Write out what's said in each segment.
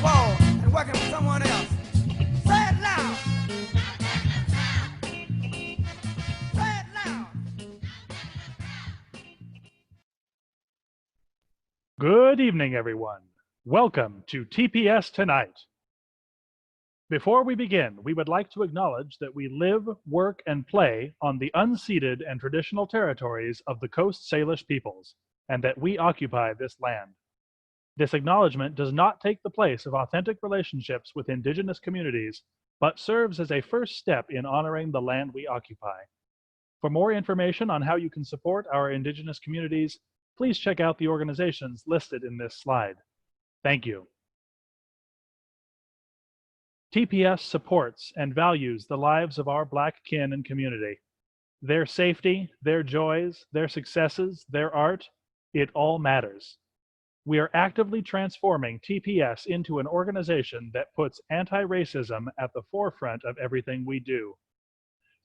wall and working for someone else. Say it loud. Say it loud. Good evening, everyone. Welcome to TPS Tonight. Before we begin, we would like to acknowledge that we live, work, and play on the unceded and traditional territories of the Coast Salish peoples, and that we occupy this land. This acknowledgement does not take the place of authentic relationships with Indigenous communities, but serves as a first step in honoring the land we occupy. For more information on how you can support our Indigenous communities, please check out the organizations listed in this slide. Thank you. TPS supports and values the lives of our Black kin and community. Their safety, their joys, their successes, their art, it all matters. We are actively transforming TPS into an organization that puts anti-racism at the forefront of everything we do.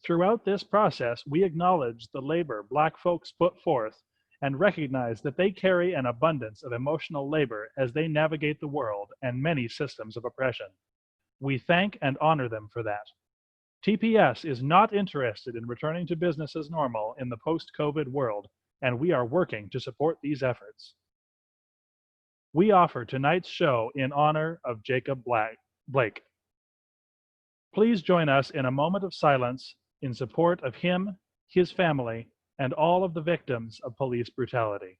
Throughout this process, we acknowledge the labor Black folks put forth and recognize that they carry an abundance of emotional labor as they navigate the world and many systems of oppression. We thank and honor them for that. TPS is not interested in returning to business as normal in the post-COVID world, and we are working to support these efforts. We offer tonight's show in honor of Jacob Blake. Please join us in a moment of silence in support of him, his family, and all of the victims of police brutality.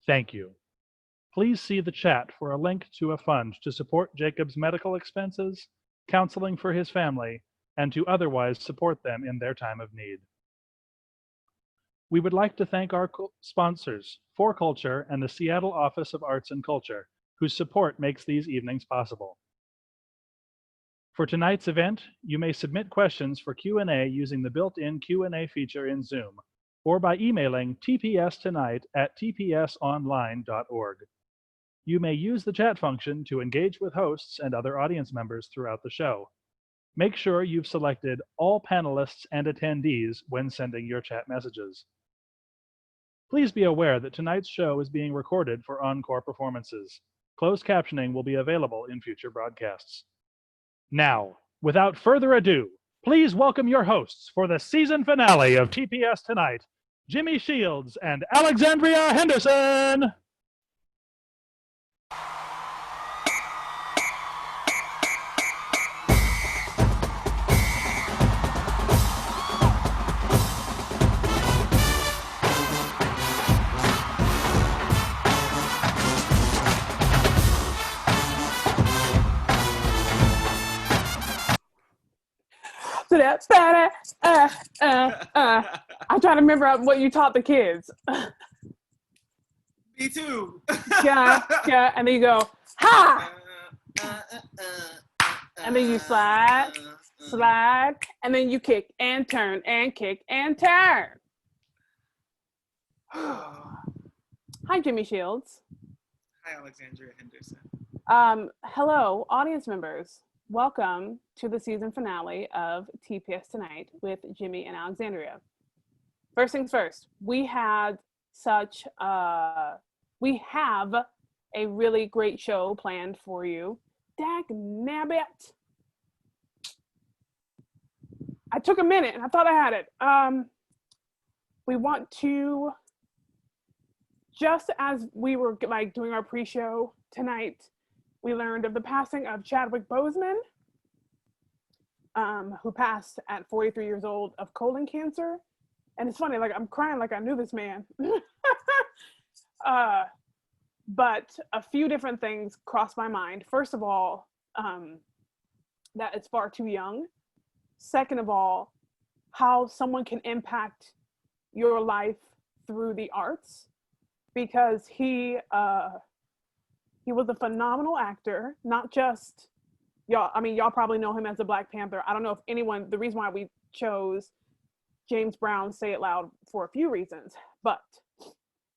Thank you. Please see the chat for a link to a fund to support Jacob's medical expenses, counseling for his family, and to otherwise support them in their time of need. We would like to thank our sponsors, For Culture and the Seattle Office of Arts and Culture, whose support makes these evenings possible. For tonight's event, you may submit questions for Q&A using the built-in Q&A feature in Zoom, or by emailing tpstonight@tpsonline.org. You may use the chat function to engage with hosts and other audience members throughout the show. Make sure you've selected all panelists and attendees when sending your chat messages. Please be aware that tonight's show is being recorded for encore performances. Closed captioning will be available in future broadcasts. Now, without further ado, please welcome your hosts for the season finale of TPS Tonight, Jimmy Shields and Alexandria Henderson. I'm trying to remember what you taught the kids. Me too. Yeah, and then you go, ha! And then you slide, and then you kick and turn and kick and turn. Hi, Jimmy Shields. Hi, Alexandria Henderson. Hello, audience members. Welcome to the season finale of TPS Tonight with Jimmy and Alexandria. First things first, we have a really great show planned for you. Dagnabbit. I took a minute and I thought I had it. We want to, just as we were doing our pre-show tonight, we learned of the passing of Chadwick Boseman, who passed at 43 years old of colon cancer. And it's funny, I'm crying like I knew this man. But a few different things crossed my mind. First of all, that it's far too young. Second of all, how someone can impact your life through the arts, because he was a phenomenal actor, not just y'all. I mean, y'all probably know him as the Black Panther. I don't know if anyone, the reason why we chose James Brown's Say It Loud for a few reasons, but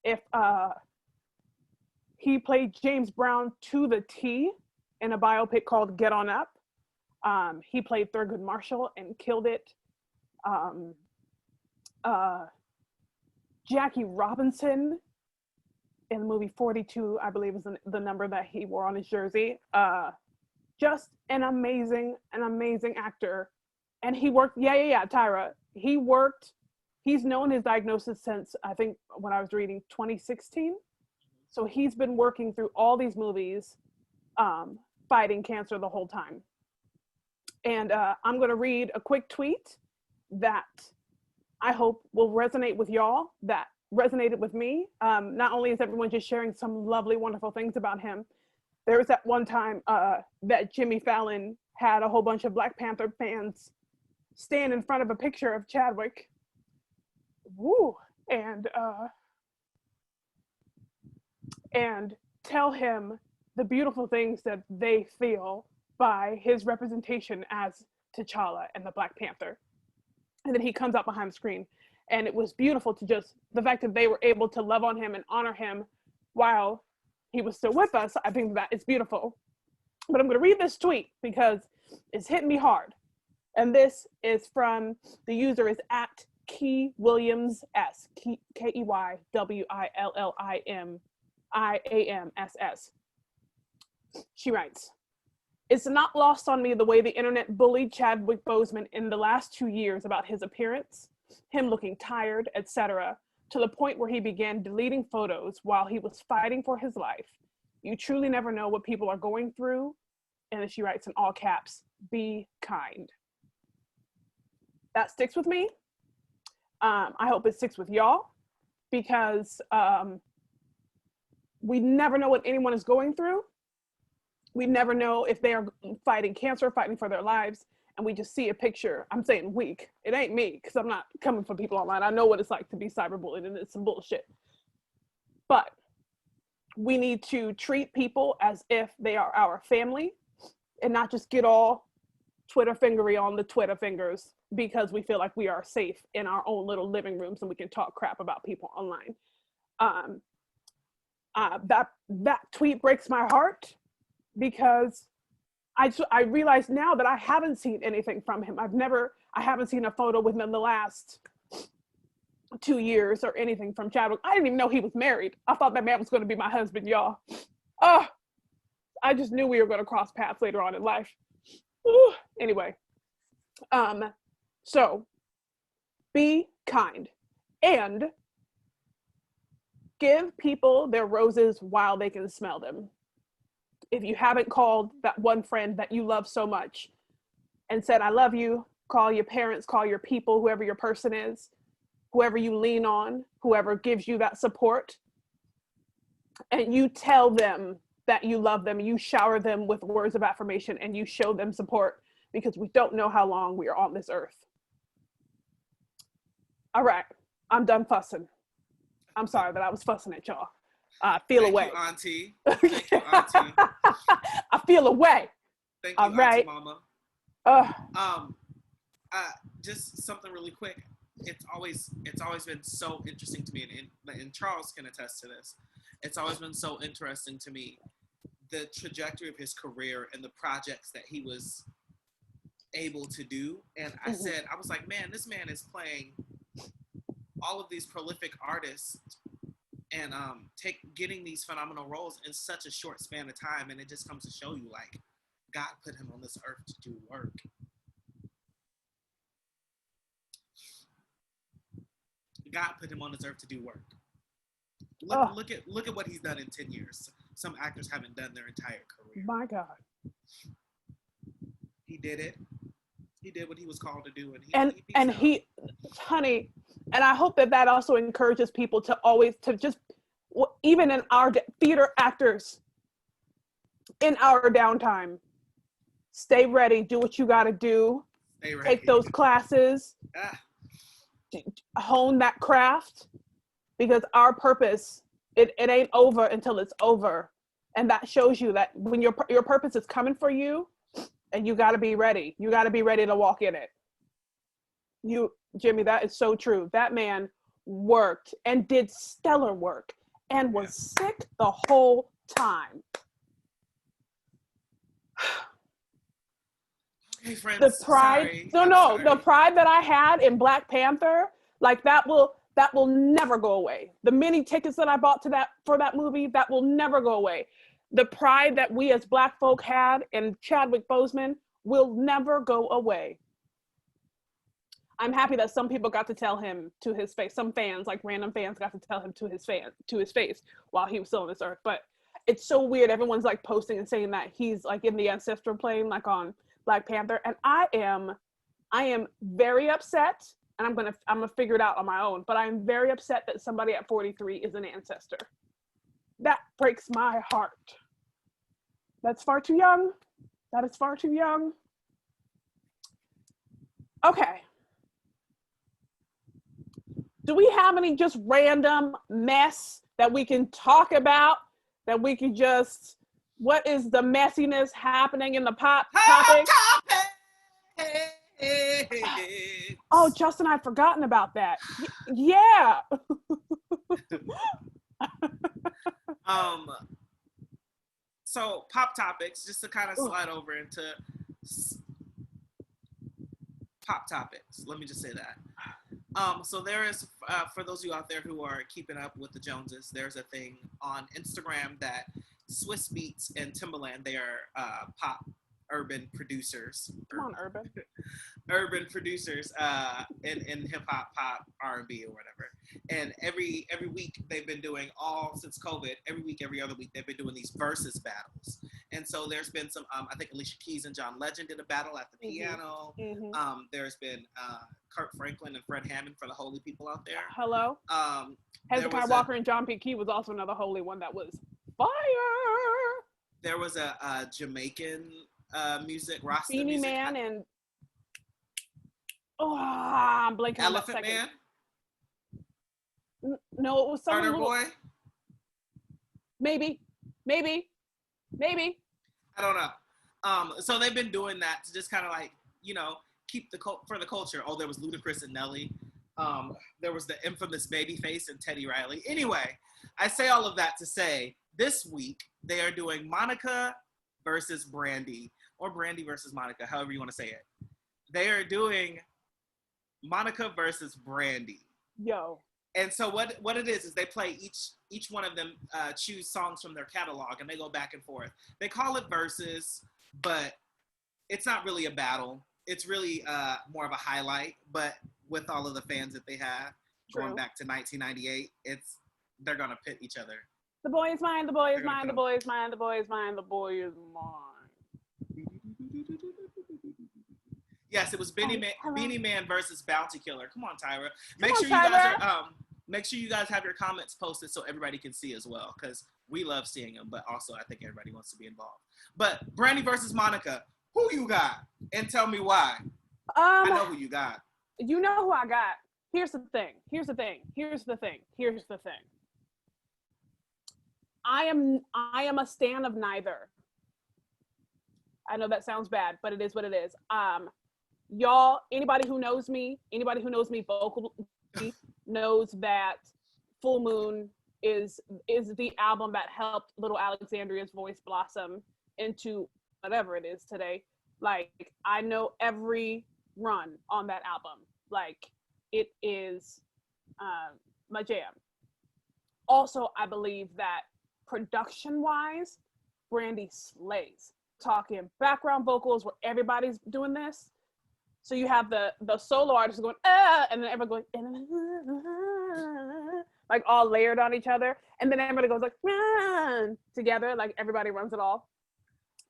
if He played James Brown to the T in a biopic called Get On Up. He played Thurgood Marshall and killed it. Jackie Robinson in the movie 42, I believe is the number that he wore on his jersey. Just an amazing actor. And he worked, Tyra. He's known his diagnosis since, I think, when I was reading 2016. So he's been working through all these movies, fighting cancer the whole time. And I'm going to read a quick tweet that I hope will resonate with y'all, that resonated with me. Not only is everyone just sharing some lovely, wonderful things about him, there was that one time that Jimmy Fallon had a whole bunch of Black Panther fans stand in front of a picture of Chadwick. Woo! And tell him the beautiful things that they feel by his representation as T'Challa and the Black Panther. And then he comes out behind the screen. And it was beautiful to just, the fact that they were able to love on him and honor him while he was still with us. I think that is beautiful. But I'm going to read this tweet because it's hitting me hard. And this is from, the user is at Key Williams S, KeyWilliamIAMSS. She writes, "It's not lost on me the way the internet bullied Chadwick Boseman in the last 2 years about his appearance, him looking tired, etc., to the point where he began deleting photos while he was fighting for his life. You truly never know what people are going through." And then she writes in all caps, "Be kind." That sticks with me. I hope it sticks with y'all, because we never know what anyone is going through. We never know if they are fighting cancer, fighting for their lives, and we just see a picture. I'm saying weak. It ain't me, because I'm not coming for people online. I know what it's like to be cyberbullied, and it's some bullshit. But we need to treat people as if they are our family and not just get all Twitter fingery on the Twitter fingers because we feel like we are safe in our own little living rooms and we can talk crap about people online. That tweet breaks my heart, because I realize now that I haven't seen anything from him. I haven't seen a photo with him in the last 2 years or anything from Chadwick. I didn't even know he was married. I thought that man was going to be my husband, y'all. I just knew we were going to cross paths later on in life. Anyway, so be kind and give people their roses while they can smell them. If you haven't called that one friend that you love so much and said, "I love you," call your parents, call your people, whoever your person is, whoever you lean on, whoever gives you that support, and you tell them that you love them, you shower them with words of affirmation, and you show them support, because we don't know how long we are on this earth. All right, I'm done fussing. I'm sorry that I was fussing at y'all. I feel Thank away. You, Auntie. Thank you, Auntie. I feel away. Thank you, All right. Auntie Mama. Just something really quick. It's always been so interesting to me, and Charles can attest to this. It's always been so interesting to me, the trajectory of his career and the projects that he was able to do. And I was like, man, this man is playing all of these prolific artists and getting these phenomenal roles in such a short span of time. And it just comes to show you, like, God put him on this earth to do work. God put him on this earth to do work. Look at what he's done in 10 years. Some actors haven't done their entire career. My God. He did it. He did what he was called to do, honey, and I hope that also encourages people to always, to just, even in our theater actors, in our downtime, stay ready, do what you got to do, take those classes, hone that craft, because our purpose, it ain't over until it's over. And that shows you that when your purpose is coming for you, and you got to be ready. You got to be ready to walk in it. Jimmy, that is so true. That man worked and did stellar work and was sick the whole time. Okay, friends. The pride, sorry. the pride that I had in Black Panther, like that will never go away. The many tickets that I bought for that movie, that will never go away. The pride that we as Black folk had in Chadwick Boseman will never go away. I'm happy that some people got to tell him to his face. Some fans, like random fans, got to tell him to his face while he was still on this earth. But it's so weird. Everyone's like posting and saying that he's like in the ancestral plane, like on Black Panther. And I am very upset. And I'm gonna figure it out on my own. But I'm very upset that somebody at 43 is an ancestor. That breaks my heart. That's far too young. That is far too young. Okay. Do we have any just random mess that we can talk about? That we can just, what is the messiness happening in the pop topic? Oh, Justin, I'd forgotten about that. Yeah. So pop topics, just to kind of slide over into pop topics. Let me just say that. So there is, for those of you out there who are keeping up with the Joneses, there's a thing on Instagram that Swiss Beats and Timbaland, they are pop urban producers. Come on, urban. Urban producers in hip hop, pop, R&B, or whatever. And every week they've been doing, all since COVID, every week, every other week, they've been doing these versus battles. And so there's been some, I think Alicia Keys and John Legend did a battle at the piano. Mm-hmm. There's been Kurt Franklin and Fred Hammond for the holy people out there. Hello. Hezekiah Walker and John P. Key was also another holy one that was fire. There was a Jamaican music, Rasta Beanie music. Man and I'm blanking on that Elephant second. Man? No, it was someone Carter Boy? Maybe. I don't know. So they've been doing that to just kind of like, you know, keep for the culture. Oh, there was Ludacris and Nelly. There was the infamous Babyface and Teddy Riley. Anyway, I say all of that to say this week they are doing Monica versus Brandy, or Brandy versus Monica, however you want to say it. They are doing Monica versus Brandy. Yo. And so what it is they play each one of them choose songs from their catalog, and they go back and forth. They call it versus, but it's not really a battle. It's really more of a highlight. But with all of the fans that they have, going back to 1998, they're gonna pit each other. The boy is mine. The boy is mine. The boy is mine. The boy is mine. The boy is mine. Yes, it was Beanie Man versus Bounty Killer. Come on, Tyra. Make sure you guys have your comments posted so everybody can see as well, because we love seeing them, but also I think everybody wants to be involved. But Brandy versus Monica, who you got? And tell me why. I know who you got. You know who I got. Here's the thing. I am a stan of neither. I know that sounds bad, but it is what it is. Y'all, anybody who knows me vocally knows that Full Moon is the album that helped little Alexandria's voice blossom into whatever it is today. Like, I know every run on that album. Like, it is my jam. Also, I believe that production-wise, Brandy slays. Talking background vocals where everybody's doing this. So you have the solo artists going, and then everybody going, like all layered on each other. And then everybody goes like, run, together, like everybody runs it all.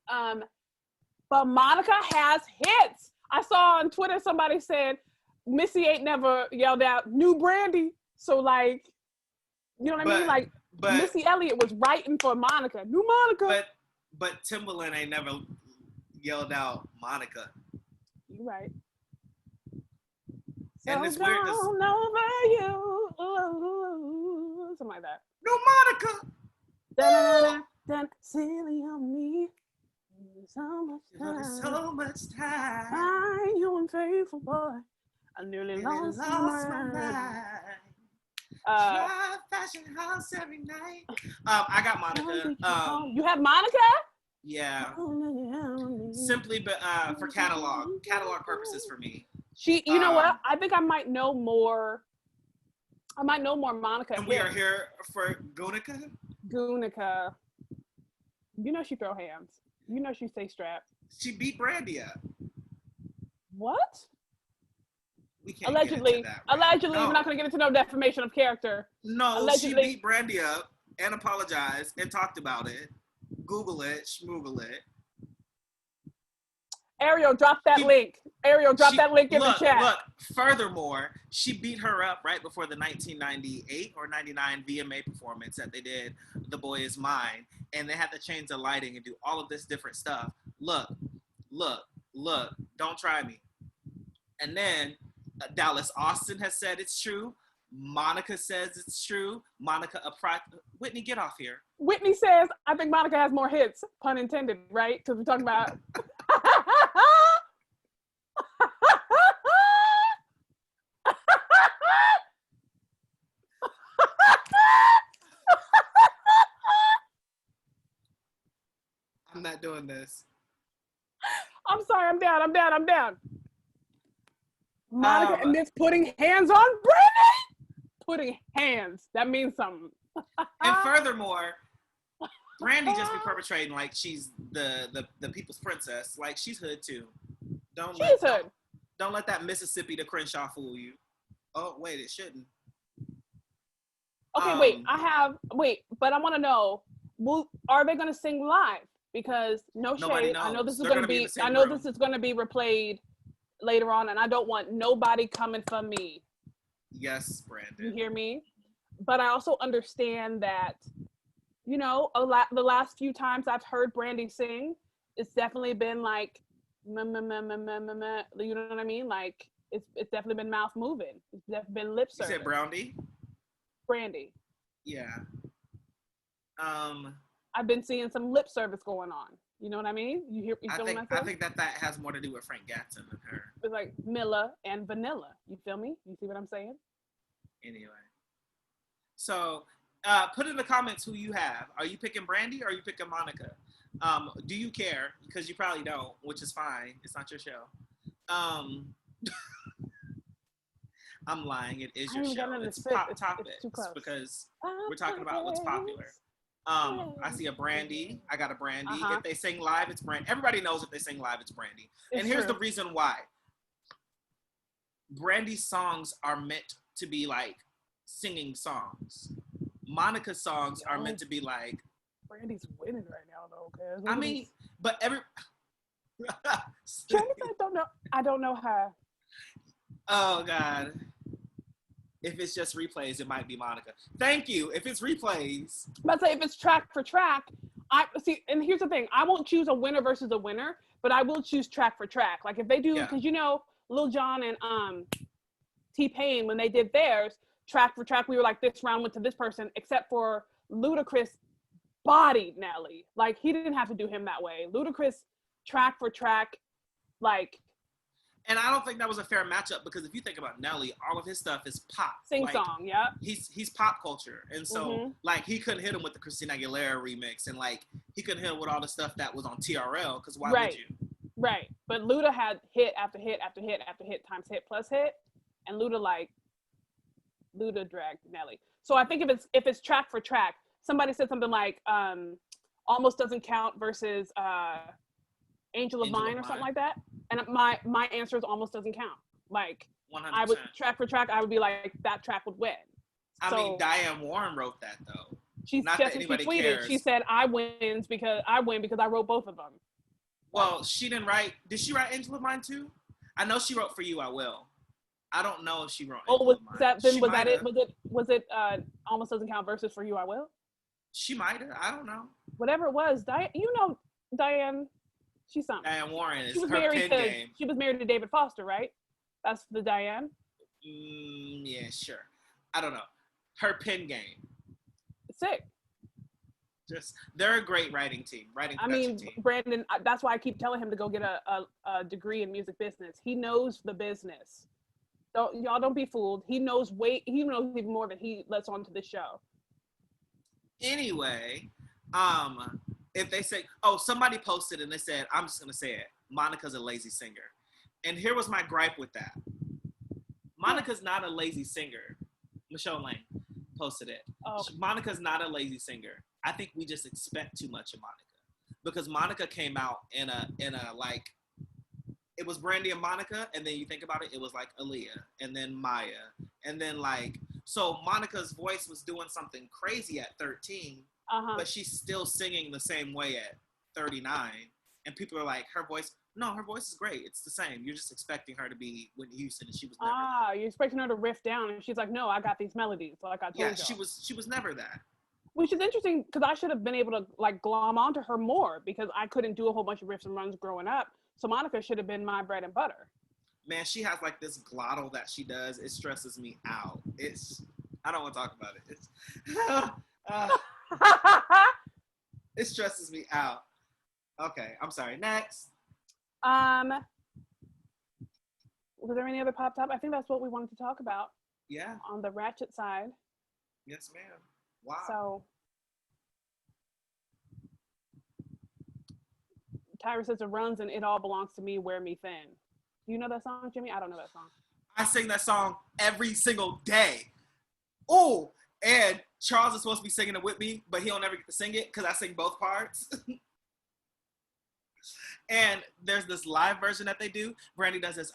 But Monica has hits. I saw on Twitter somebody said, Missy ain't never yelled out, new Brandy. So like, you know what I mean? Like, Missy Elliott was writing for Monica, new Monica. But Timbaland ain't never yelled out Monica. You're right. And it's weird because over you, something like that. No Monica. Dun, silly on me. So much time. I, you unfaithful boy. I nearly lost my mind. Drive fashion house every night. I got Monica. You have Monica? Yeah. Simply, but for catalog purposes for me. You know what? I think I might know more. I might know more Monica. And we are here for Gunica. Gunica. You know she throw hands. You know she stay strapped. She beat Brandy up. What? We can't Allegedly. get into that, right? Allegedly, no. We're not going to get into no defamation of character. No, Allegedly. She beat Brandy up and apologized and talked about it. Google it, schmoogle it. Ariel, drop that link. Ariel, drop that link in the chat. Look, furthermore, she beat her up right before the 1998 or 99 VMA performance that they did, The Boy Is Mine, and they had to change the lighting and do all of this different stuff. Look, don't try me. And then Dallas Austin has said it's true. Monica says it's true. Whitney, get off here. Whitney says, I think Monica has more hits, pun intended, right? Because we're talking about... I'm not doing this. I'm sorry, I'm down. Monica and this putting hands on Brandy? Putting hands. That means something. And furthermore, Brandy just be perpetrating like she's the people's princess. Like she's hood too. Don't let that Mississippi to Crenshaw fool you. Oh wait, it shouldn't. Okay, but I want to know, are they going to sing live? Because no shade, I know this is going to be. I know this is going to be replayed later on, and I don't want nobody coming for me. Yes, Brandon. You hear me? But I also understand that, you know, the last few times I've heard Brandy sing, it's definitely been like, you know what I mean? Like it's definitely been mouth moving. It's definitely been lip service. You said Brandy? Brandy. Yeah. I've been seeing some lip service going on. You know what I mean? You feel what I'm saying? I think that has more to do with Frank Gatson than her. It's like Milla and Vanilla. You feel me? You see what I'm saying? Anyway. So, put in the comments who you have. Are you picking Brandy or are you picking Monica? Do you care? Because you probably don't, which is fine. It's not your show. I'm lying. It is your show. It's pop topics because we're talking about what's popular. I see a Brandy. I got a Brandy. If they sing live, it's Brandy. Everybody knows if they sing live, it's Brandy. And here's the reason why. Brandy's songs are meant to be like singing songs. Monica's songs are meant to be like. Brandy's winning right now, though. Okay? I mean, but every. I don't know her. Oh God. If it's just replays, it might be Monica. Thank you. If it's replays. But say if it's track for track, I see. And here's the thing: I won't choose a winner versus a winner, but I will choose track for track. Like if they do, because you know, Lil Jon and T-Pain, when they did theirs, track for track, we were like, this round went to this person, except for Ludacris bodied Nelly. Like he didn't have to do him that way. Ludacris track for track, like. And I don't think that was a fair matchup because if you think about Nelly, all of his stuff is pop. Sing song, yeah. He's pop culture. And so, like, he couldn't hit him with the Christina Aguilera remix. And, like, he couldn't hit him with all the stuff that was on TRL because why would you? Right. But Luda had hit after hit after hit after hit times hit plus hit. And Luda dragged Nelly. So I think if it's track for track, somebody said something like Almost Doesn't Count versus Angel of Mine or something like that. And my answer is Almost Doesn't Count. Like 100%. I would track for track, I would be like, that track would win. I mean, Diane Warren wrote that though. She tweeted. Cares. She said, I win because I wrote both of them. Well, she didn't write. Did she write Angel of Mine too? I know she wrote For You I Will. I don't know if she wrote. Was it Almost Doesn't Count versus For You I Will? She might have. I don't know. Whatever it was, Diane. She's something. Diane Warren is her pen game. She was married to David Foster, right? That's the Diane. Yeah, sure. I don't know. Her pen game. Sick. They're a great writing team. Production team. Brandon. That's why I keep telling him to go get a degree in music business. He knows the business. Don't be fooled. He knows even more than he lets onto the show. Anyway, if they say, somebody posted and they said, I'm just gonna say it, Monica's a lazy singer. And here was my gripe with that. Monica's not a lazy singer. Michelle Lane posted it. Oh. Monica's not a lazy singer. I think we just expect too much of Monica. Because Monica came out in a like, it was Brandy and Monica, and then you think about it, it was like Aaliyah, and then Maya, and then like, so Monica's voice was doing something crazy at 13, but she's still singing the same way at 39, and people are like, her voice is great, it's the same. You're just expecting her to be Whitney Houston, and she was never. You're expecting her to riff down, and she's like, no, I got these melodies, like I told you. She was never that. Which is interesting, because I should have been able to like glom onto her more, because I couldn't do a whole bunch of riffs and runs growing up. So Monica should have been my bread and butter. Man, she has like this glottal that she does. It stresses me out. I don't want to talk about it. It stresses me out. Okay, I'm sorry. Next. Was there any other pop top? I think that's what we wanted to talk about. Yeah. On the Ratchet side. Yes, ma'am. Wow. So Tyra says it runs and it all belongs to me, wear me thin. Do you know that song, Jimmy? I don't know that song. I sing that song every single day. Oh, and Charles is supposed to be singing it with me, but he don't ever get to sing it because I sing both parts. And there's this live version that they do. Brandy does this,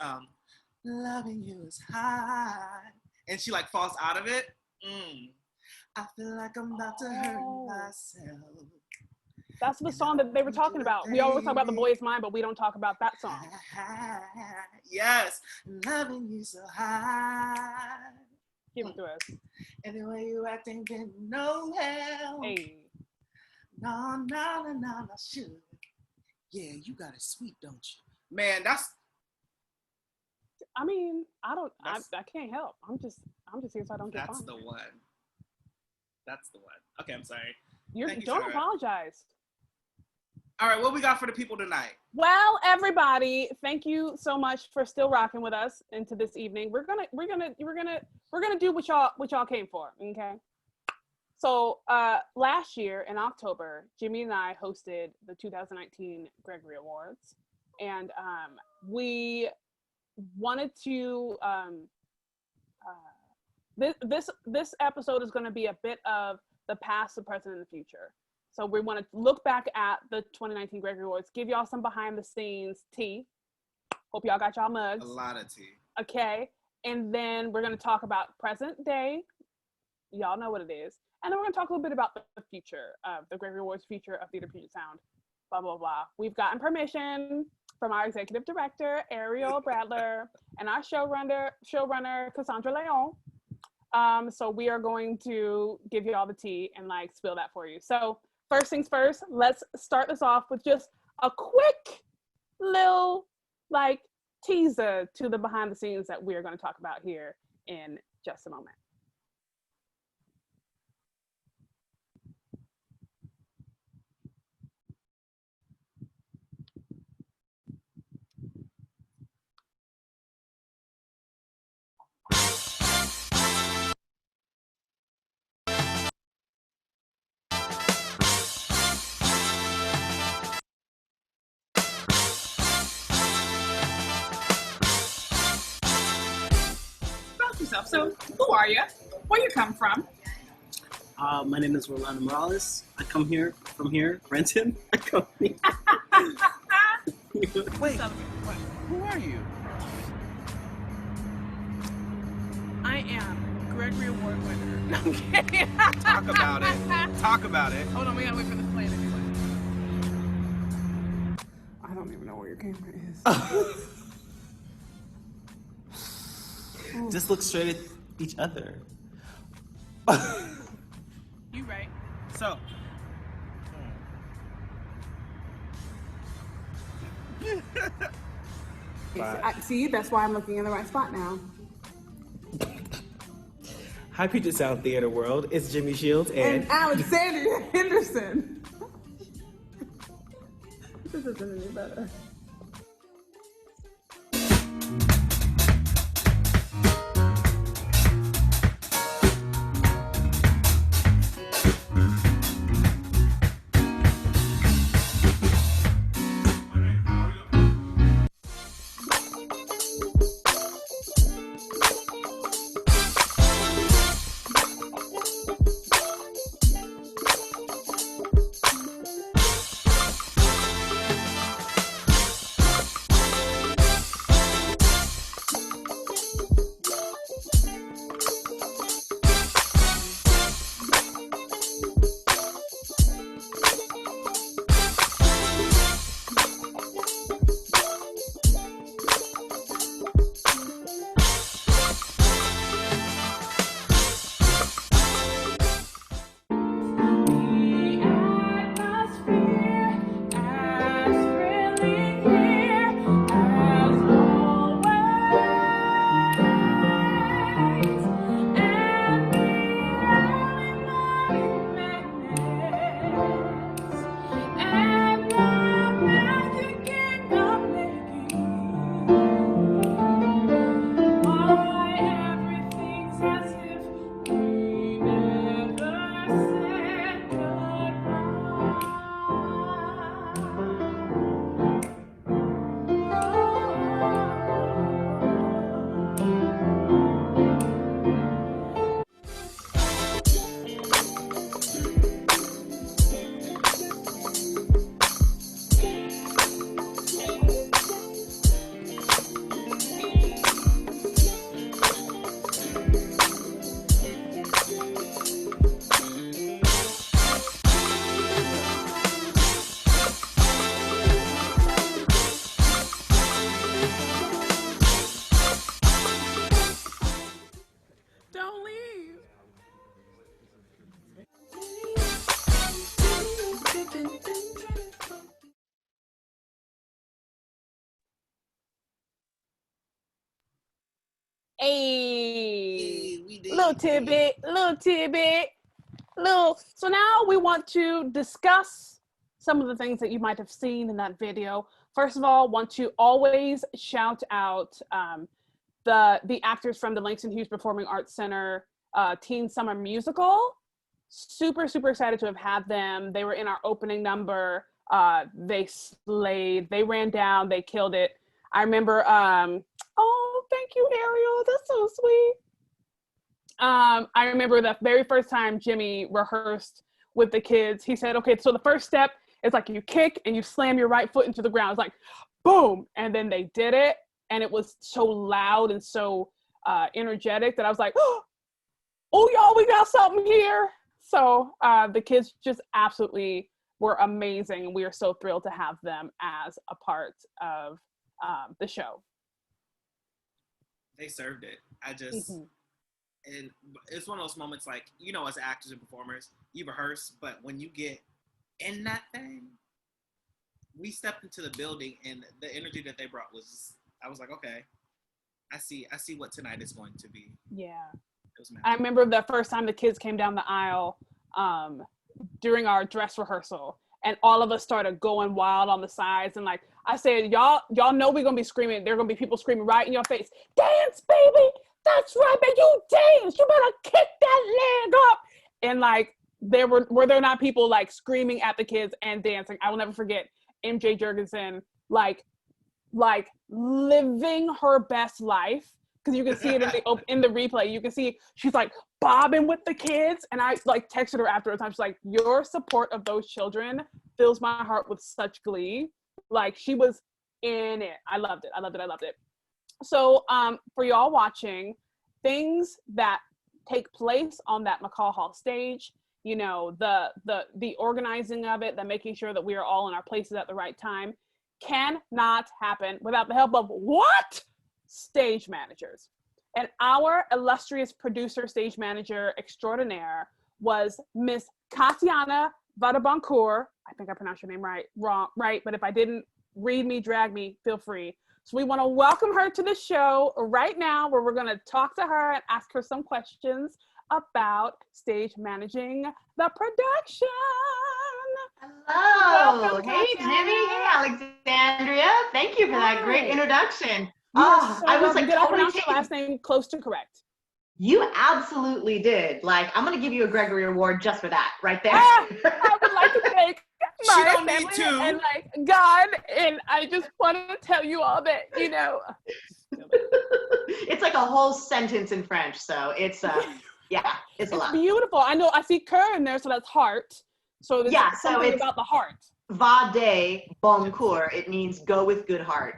loving you is high. And she like falls out of it. I feel like I'm about to hurt myself. That's the song that they were talking about. We always talk about The Boy Is Mine, but we don't talk about that song. Yes. Loving you so high. Give it to us. And the way you acting didn't know hell. Hey. No, shoot. Yeah, you got it sweet, don't you? Man, that's... I mean, I can't help. I'm just here so I don't get That's bombed. the one. That's the one. Okay, I'm sorry. Don't apologize. All right, what we got for the people tonight? Well, everybody, thank you so much for still rocking with us into this evening. We're gonna do what y'all came for. Okay. So last year in October, Jimmy and I hosted the 2019 Gregory Awards, and we wanted to. This episode is going to be a bit of the past, the present, and the future. So we want to look back at the 2019 Gregory Awards, give y'all some behind the scenes tea. Hope y'all got y'all mugs. A lot of tea. Okay. And then we're going to talk about present day. Y'all know what it is. And then we're going to talk a little bit about the future of the Gregory Awards, future of Theater Puget Sound, blah, blah, blah. We've gotten permission from our executive director, Ariel Bradler, and our showrunner, Cassandra Leon. So we are going to give you all the tea and like spill that for you. So first things first, let's start this off with just a quick little like teaser to the behind the scenes that we're going to talk about here in just a moment. So, who are you? Where you come from? My name is Rolando Morales. I come here from here, Renton. I come here. Wait, who are you? I am Gregory Award winner. No, I'm kidding. Talk about it. Talk about it. Hold on, we gotta wait for this plane anyway. I don't even know where your camera is. Just look straight at each other. You right. So. See, that's why I'm looking in the right spot now. Hi, Puget Sound Theater World. It's Jimmy Shields and Alexandria Henderson. This isn't any better. Hey, We did. little tidbit. So now we want to discuss some of the things that you might have seen in that video. First of all, want to always shout out the actors from the Langston Hughes Performing Arts Center Teen Summer Musical. Super, super excited to have had them. They were in our opening number. They slayed. They ran down. They killed it. I remember, oh, thank you, Ariel. That's so sweet. I remember the very first time Jimmy rehearsed with the kids, he said, okay, so the first step is like you kick and you slam your right foot into the ground. It's like, boom. And then they did it. And it was so loud and so energetic that I was like, oh, y'all, we got something here. So the kids just absolutely were amazing. We are so thrilled to have them as a part of the show. They served it. And it's one of those moments like, you know, as actors and performers, you rehearse, but when you get in that thing, we stepped into the building and the energy that they brought was just, I was like, okay, I see what tonight is going to be. Yeah. It was magical. I remember the first time the kids came down the aisle during our dress rehearsal, and all of us started going wild on the sides. And like I said, y'all know we're gonna be screaming. There are gonna be people screaming right in your face, dance, baby. That's right, man. You dance. You better kick that leg up. And like, were there not people like screaming at the kids and dancing? I will never forget MJ Jurgensen, like living her best life. Because you can see it in the replay. You can see she's like bobbing with the kids. And I like texted her afterwards. I'm just like, your support of those children fills my heart with such glee. Like, she was in it. I loved it. So for y'all watching, things that take place on that McCall Hall stage, you know, the organizing of it, the making sure that we are all in our places at the right time, cannot happen without the help of what? Stage managers. And our illustrious producer, stage manager extraordinaire was Miss Katiana Vadabancourt. I think I pronounced your name right, but if I didn't, read me, drag me, feel free. So we want to welcome her to the show right now, where we're going to talk to her and ask her some questions about stage managing the production. Hello. Welcome, Hey, Tatiana. Jimmy. Hey, Alexandria. Thank you for that great introduction. So I was like, did I totally pronounce your last name close to correct? You absolutely did. Like, I'm going to give you a Gregory Award just for that right there. I would like to thank She my don't family need to. and like God, and I just wanted to tell you all that, you know. It's like a whole sentence in French, so it's yeah, it's a lot. Beautiful. I know I see cœur in there, so that's heart. So there's something it's about the heart. Va de bon coeur. It means go with good heart.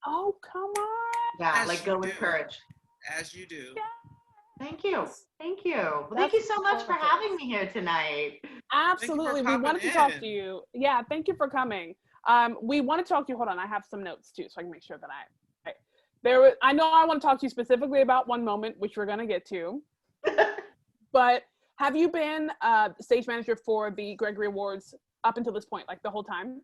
Oh, come on. Yeah, As like you go with do. courage. As you do. Yeah. Thank you. Well, That's thank you so much for perfect. having me here tonight. Absolutely. We wanted to talk to you. Yeah, thank you for coming. We want to talk to you. Hold on, I have some notes too, so I can make sure that I know I want to talk to you specifically about one moment, which we're gonna get to. But have you been stage manager for the Gregory Awards up until this point, like the whole time?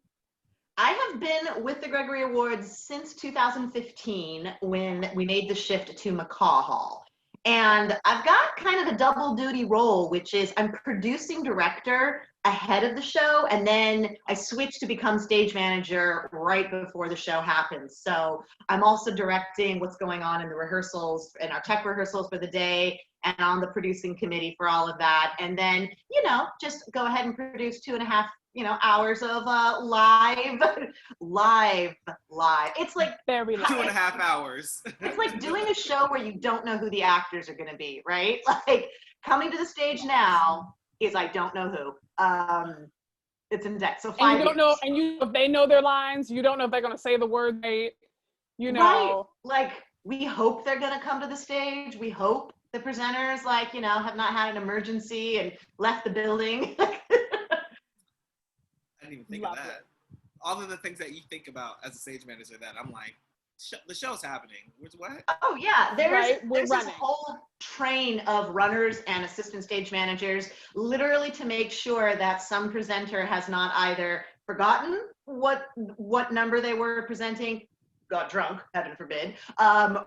I have been with the Gregory Awards since 2015 when we made the shift to McCaw Hall. And I've got kind of a double duty role, which is I'm producing director ahead of the show, and then I switch to become stage manager right before the show happens. So I'm also directing what's going on in the rehearsals, in our tech rehearsals for the day, and on the producing committee for all of that. And then, you know, just go ahead and produce 2.5 hours of live. It's like Very live. 2.5 hours. It's like doing a show where you don't know who the actors are going to be, right? Like coming to the stage now is I don't know who. It's intense. So 5 and you don't know, and if they know their lines, you don't know if they're going to say the word they, you know. Right. Like we hope they're going to come to the stage. We hope the presenters, have not had an emergency and left the building. I didn't even think of that. All of the things that you think about as a stage manager that I'm like, the show's happening. What? Oh yeah, there's this running. whole train of runners and assistant stage managers, literally to make sure that some presenter has not either forgotten what number they were presenting, got drunk, heaven forbid,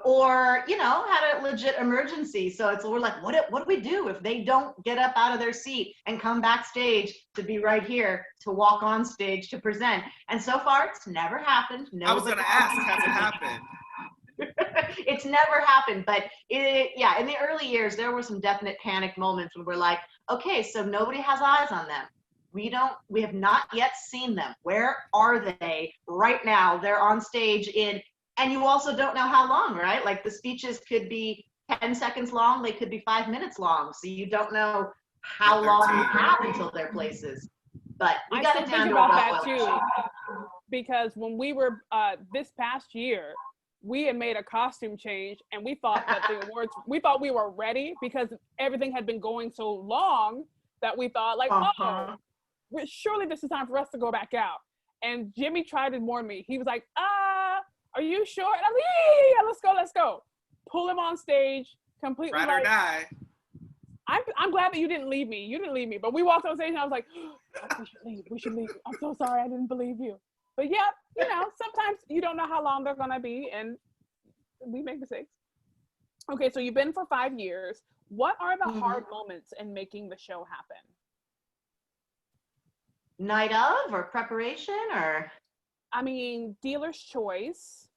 or, you know, had a legit emergency. So we're like, what do we do if they don't get up out of their seat and come backstage to be right here, to walk on stage to present? And so far, it's never happened. I was going to ask, has it happened? It's never happened, but in the early years, there were some definite panic moments when we're like, okay, so nobody has eyes on them. We have not yet seen them. Where are they right now? They're on stage and you also don't know how long, right? Like the speeches could be 10 seconds long. They could be 5 minutes long. So you don't know how long you have until their places. But we got it down to about that too, because when we were this past year, we had made a costume change and we thought that the awards, we thought we were ready because everything had been going so long that we thought like, surely this is time for us to go back out. And Jimmy tried to warn me. He was like, are you sure? And I'm like, yeah, let's go. Pull him on stage, completely Ride or die. I'm glad that you didn't leave me. You didn't leave me. But we walked on stage and I was like, we should leave. I'm so sorry, I didn't believe you. But yeah, you know, sometimes you don't know how long they're gonna be and we make mistakes. Okay, so you've been for 5 years. What are the hard moments in making the show happen? Night of or preparation or? I mean, dealer's choice.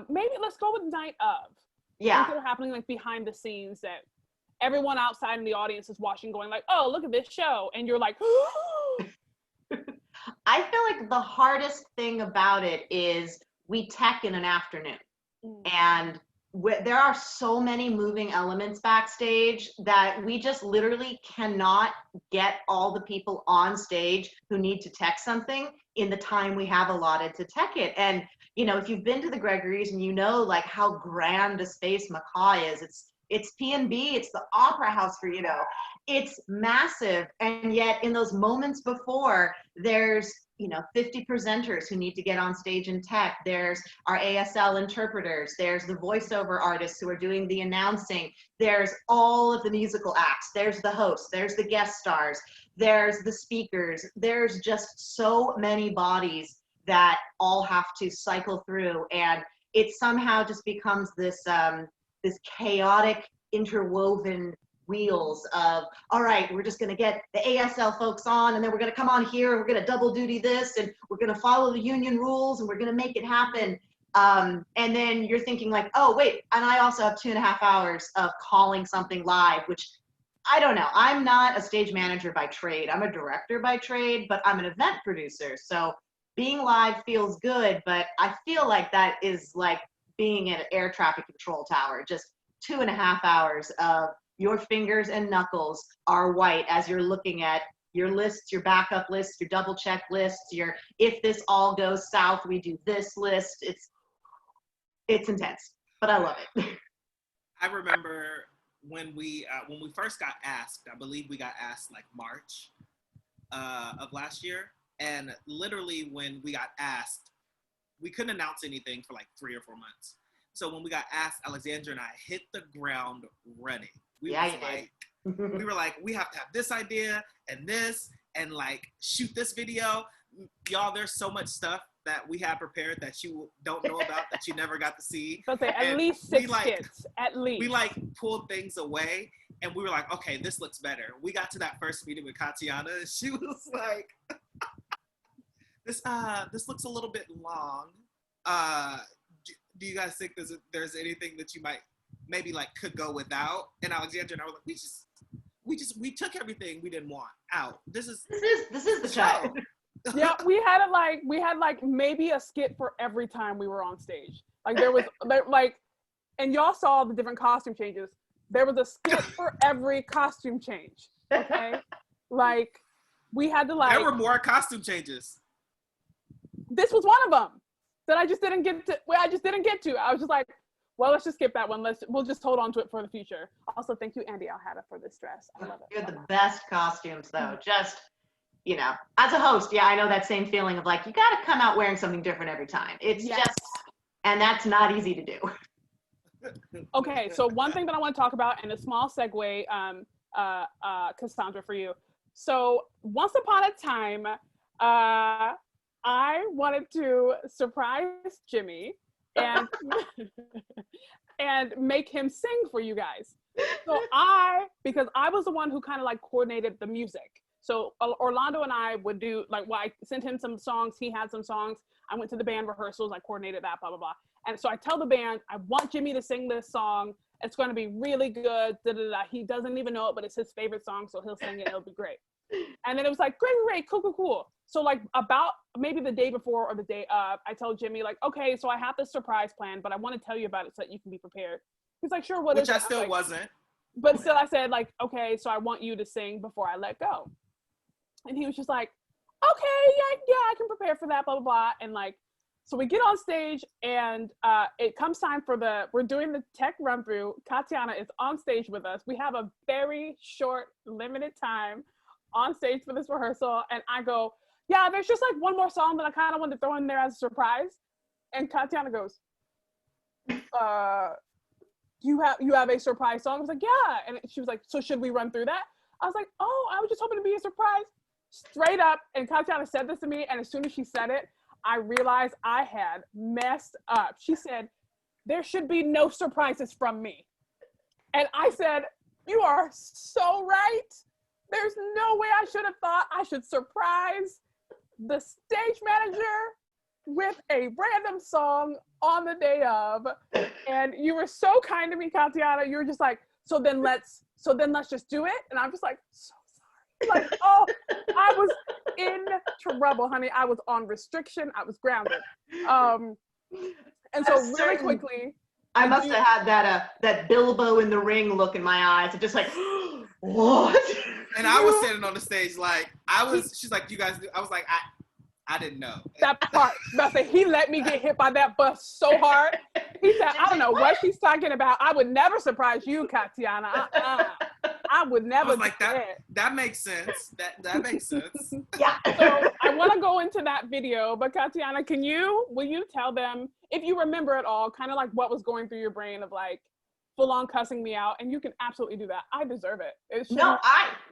Maybe let's go with night of. Yeah. Things that are happening like behind the scenes that everyone outside in the audience is watching going like, oh, look at this show. And you're like, I feel like the hardest thing about it is we tech in an afternoon. And there are so many moving elements backstage that we just literally cannot get all the people on stage who need to tech something in the time we have allotted to tech it. And, you know, if you've been to the Gregory's and you know like how grand a space Macaw is, it's P&B, it's the opera house for, you know, it's massive. And yet in those moments before, there's, you know, 50 presenters who need to get on stage and tech. There's our ASL interpreters. There's the voiceover artists who are doing the announcing. There's all of the musical acts. There's the hosts. There's the guest stars. There's the speakers. There's just so many bodies that all have to cycle through. And it somehow just becomes this, this chaotic, interwoven wheels of, all right, we're just going to get the ASL folks on, and then we're going to come on here, and we're going to double duty this, and we're going to follow the union rules, and we're going to make it happen. And then you're thinking like, oh, wait, and I also have 2.5 hours of calling something live, which I don't know. I'm not a stage manager by trade. I'm a director by trade, but I'm an event producer. So being live feels good, but I feel like that is like being in an air traffic control tower, just 2.5 hours of your fingers and knuckles are white as you're looking at your lists, your backup lists, your double check lists, your if this all goes south, we do this list. It's intense, but I love it. I remember when we first got asked, I believe we got asked like March of last year. And literally when we got asked, we couldn't announce anything for like 3 or 4 months. So when we got asked, Alexandria and I hit the ground running. We were like, we have to have this idea and this and like shoot this video. Y'all, there's so much stuff that we have prepared that you don't know about that you never got to see. Let's say at least 6 skits, at least. We like pulled things away and we were like, okay, this looks better. We got to that first meeting with Katiana and she was like, this looks a little bit long. Do you guys think there's anything that you might maybe like could go without? And Alexandria and I were like, we took everything we didn't want out. This is the show. Yeah, we had like maybe a skit for every time we were on stage. Like there was like, and y'all saw the different costume changes. There was a skit for every costume change. Okay, like we had to like. There were more costume changes. This was one of them that I just didn't get to. Well, I just didn't get to. I was just like, well, let's just skip that one. We'll just hold on to it for the future. Also, thank you, Andy Alhada, for this dress. I love it. You're the best costumes, though. Just, you know, as a host, yeah, I know that same feeling of like, you got to come out wearing something different every time. It's just, and that's not easy to do. Okay, so one thing that I want to talk about, and a small segue, Cassandra, for you. So once upon a time, I wanted to surprise Jimmy and and make him sing for you guys. So because I was the one who kind of like coordinated the music. So Orlando and I would do like, well, I sent him some songs. He had some songs. I went to the band rehearsals. I coordinated that, blah, blah, blah. And so I tell the band, I want Jimmy to sing this song. It's going to be really good. Da, da, da. He doesn't even know it, but it's his favorite song. So he'll sing it. It'll be great. And then it was like, great, cool. So like about maybe the day before or the day of, I told Jimmy like, okay, so I have this surprise plan, but I want to tell you about it so that you can be prepared. He's like, sure, what is it? Which I still wasn't. But still I said like, okay, so I want you to sing before I let go. And he was just like, okay, yeah, I can prepare for that, blah, blah, blah. And like, so we get on stage and it comes time for we're doing the tech run through. Katiana is on stage with us. We have a very short, limited time on stage for this rehearsal. And I go, yeah, there's just like one more song that I kind of wanted to throw in there as a surprise. And Katiana goes, you have a surprise song? I was like, yeah. And she was like, so should we run through that? I was like, oh, I was just hoping to be a surprise. Straight up. And Katiana said this to me. And as soon as she said it, I realized I had messed up. She said, there should be no surprises from me. And I said, you are so right. There's no way I should have thought I should surprise the stage manager with a random song on the day of. And you were so kind to me, Katiana. You were just like, so then let's just do it. And I'm just like, so sorry. Like, oh, I was in trouble, honey. I was on restriction. I was grounded. And so really quickly, I must have had that Bilbo in the ring look in my eyes. Just like, what? And I was sitting on the stage like, she's like, you guys do? I was like, I didn't know. That part, he let me get hit by that bus so hard. He said, I don't know what she's talking about. I would never surprise you, Katiana. I would never. I was like, that makes sense. That makes sense. Yeah. So I want to go into that video, but Katiana, will you tell them, if you remember at all, kind of like what was going through your brain of like full on cussing me out? And you can absolutely do that. I deserve it.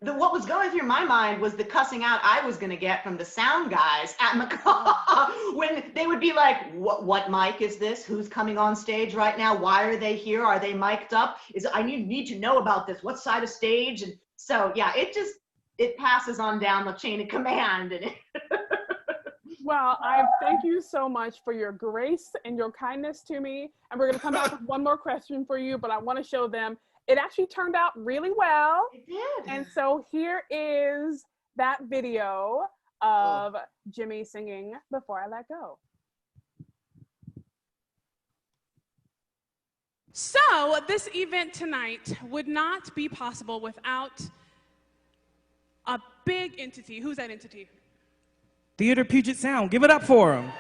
What was going through my mind was the cussing out I was going to get from the sound guys at McCaw when they would be like, what mic is this? Who's coming on stage right now? Why are they here? Are they mic'd up? I need to know about this. What side of stage? And so, yeah, it passes on down the chain of command. And Well, I thank you so much for your grace and your kindness to me. And we're going to come back with one more question for you, but I want to show them it actually turned out really well. it did. And so here is that video of Jimmy singing Before I Let Go. So this event tonight would not be possible without a big entity. Who's that entity? Theater Puget Sound. Give it up for him.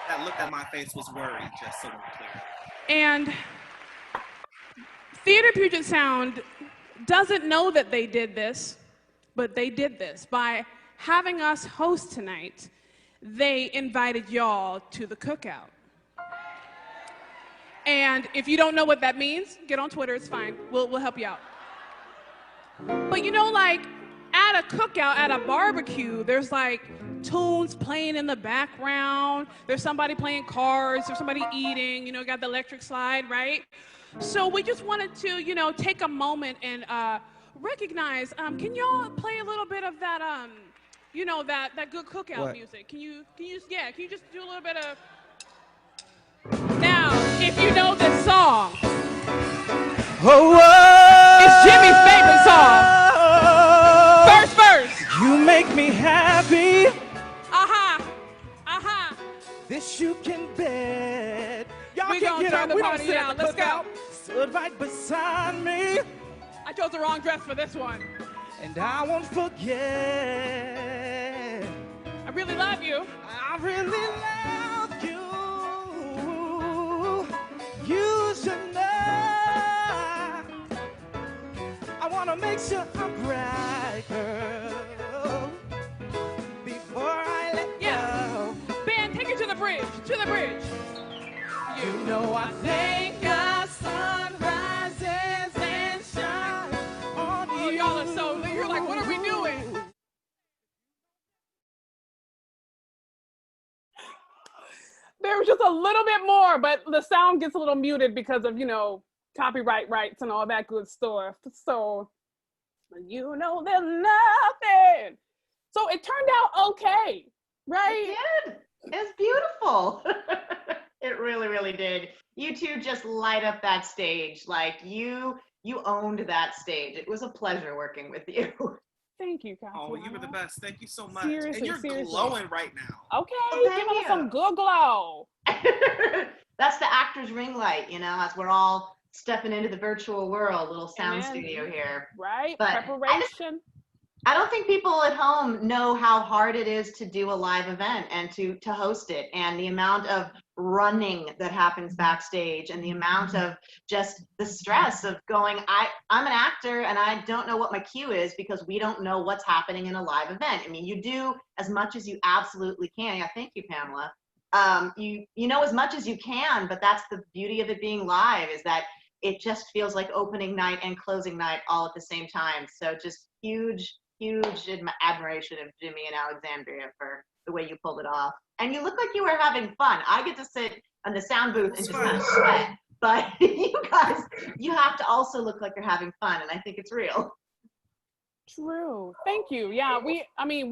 That look on my face was worried, just so we're clear. And Theater Puget Sound doesn't know that they did this, but they did this. By having us host tonight, they invited y'all to the cookout. And if you don't know what that means, get on Twitter, it's fine. We'll help you out. But you know, like at a cookout, at a barbecue, there's like tunes playing in the background. There's somebody playing cards, there's somebody eating, got the electric slide, right? So we just wanted to, take a moment and recognize, can y'all play a little bit of that, that good cookout music? Can you just do a little bit of, now, if you know this song, it's Jimmy's favorite song. First verse. You make me happy. This you can bet. Y'all We can gonna get turn up. the We don't party sit down. at the Let's go. cookout. Stood right beside me, I chose the wrong dress for this one. and I won't forget. I really love you. I really love you. You should know. I wanna make sure I'm right, girl. Before I let go. Ben, take it to the bridge. To the bridge. You know I think our sun rises and shines on Oh, you. y'all are so, you're like, what are we doing? There was just a little bit more, but the sound gets a little muted because of, copyright rights and all that good stuff. So, there's nothing. So it turned out okay, right? It did. It's beautiful. It really, really did. You two just light up that stage. Like you owned that stage. It was a pleasure working with you. Thank you, Kathy. Oh, you were the best. Thank you so much. Seriously, and you're glowing right now. Okay, Well, give us some good glow. That's the actor's ring light, as we're all stepping into the virtual world, little sound studio here. Right, but preparation. I don't think people at home know how hard it is to do a live event and to host it, and the amount of running that happens backstage and the amount of just the stress of going, I'm an actor and I don't know what my cue is because we don't know what's happening in a live event. I mean, you do as much as you absolutely can. Yeah, thank you, Pamela. You know as much as you can, but that's the beauty of it being live, is that it just feels like opening night and closing night all at the same time. So just huge admiration of Jimmy and Alexandria for the way you pulled it off. And you look like you were having fun. I get to sit in the sound booth and just kind of sweat, but you guys, you have to also look like you're having fun, and I think it's real. True. Thank you. Yeah, we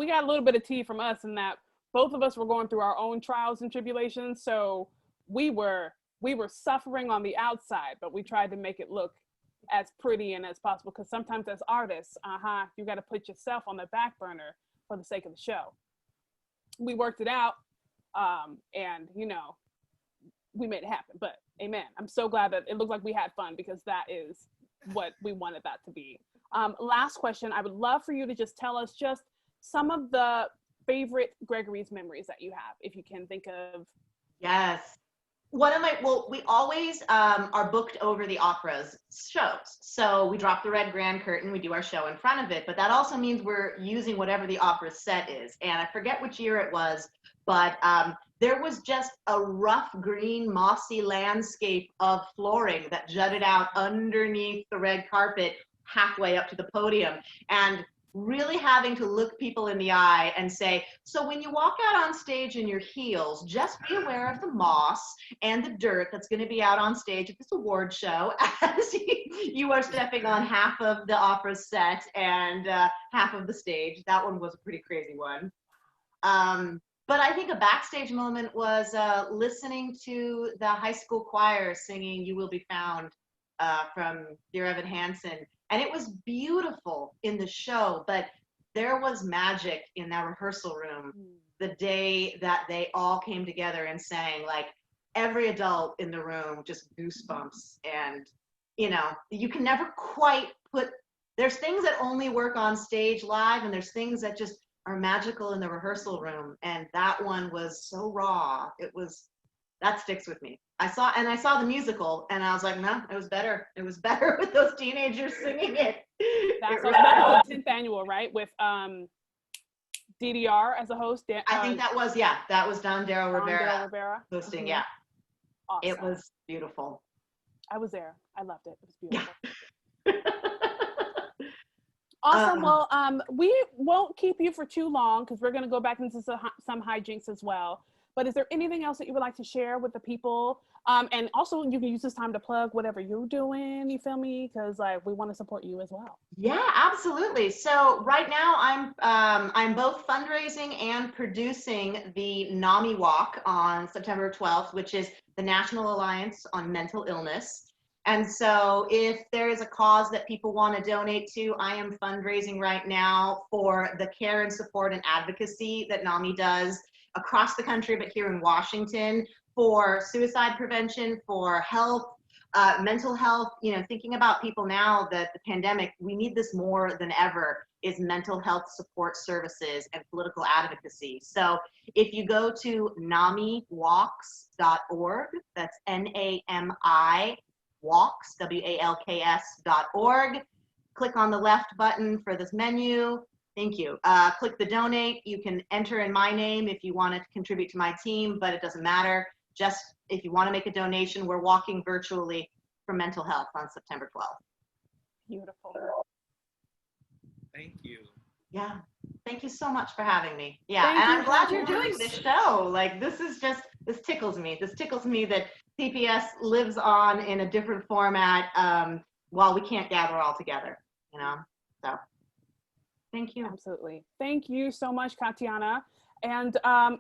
got a little bit of tea from us in that both of us were going through our own trials and tribulations, so we were suffering on the outside, but we tried to make it look as pretty and as possible, because sometimes as artists, you got to put yourself on the back burner for the sake of the show. We worked it out, and we made it happen. But amen. I'm so glad that it looked like we had fun, because that is what we wanted that to be. Last question. I would love for you to just tell us just some of the favorite Gregory's memories that you have, if you can think of. Yes. We always are booked over the opera's shows. So we drop the red grand curtain, we do our show in front of it, but that also means we're using whatever the opera set is. And I forget which year it was, but there was just a rough green mossy landscape of flooring that jutted out underneath the red carpet halfway up to the podium. And really having to look people in the eye and say, so when you walk out on stage in your heels, just be aware of the moss and the dirt that's going to be out on stage at this award show as you are stepping on half of the opera set and half of the stage. That one was a pretty crazy one. But I think a backstage moment was listening to the high school choir singing You Will Be Found from Dear Evan Hansen. And it was beautiful in the show, but there was magic in that rehearsal room the day that they all came together and sang. Like, every adult in the room, just goosebumps. And, you can never quite there's things that only work on stage live, and there's things that just are magical in the rehearsal room. And that one was so raw. That sticks with me. I saw the musical, and I was like, no, it was better. It was better with those teenagers singing it. That was the 10th annual, right? With DDR as a host. I think that was Don Daryl Rivera hosting. Mm-hmm. Yeah, awesome. It was beautiful. I was there. I loved it. It was beautiful. Awesome. Well, we won't keep you for too long, because we're going to go back into some hijinks as well. But is there anything else that you would like to share with the people? And also, you can use this time to plug whatever you're doing, you feel me? Because we want to support you as well. Yeah, absolutely. So right now I'm both fundraising and producing the NAMI Walk on September 12th, which is the National Alliance on Mental Illness. And so if there is a cause that people want to donate to, I am fundraising right now for the care and support and advocacy that NAMI does across the country, but here in Washington, for suicide prevention, for health, mental health, thinking about people now that the pandemic, we need this more than ever, is mental health support services and political advocacy. So if you go to NAMIWalks.org, that's NAMI Walks, WALKS.org, click on the left button for this menu. Thank you. Click the donate. You can enter in my name if you want to contribute to my team, but it doesn't matter. Just if you want to make a donation, we're walking virtually for mental health on September 12th. Beautiful. Thank you. Yeah. Thank you so much for having me. Yeah. And I'm glad you're doing this show. Like, this is just this tickles me. This tickles me that TPS lives on in a different format while we can't gather all together, you know? So thank you. Absolutely. Thank you so much, Katiana. And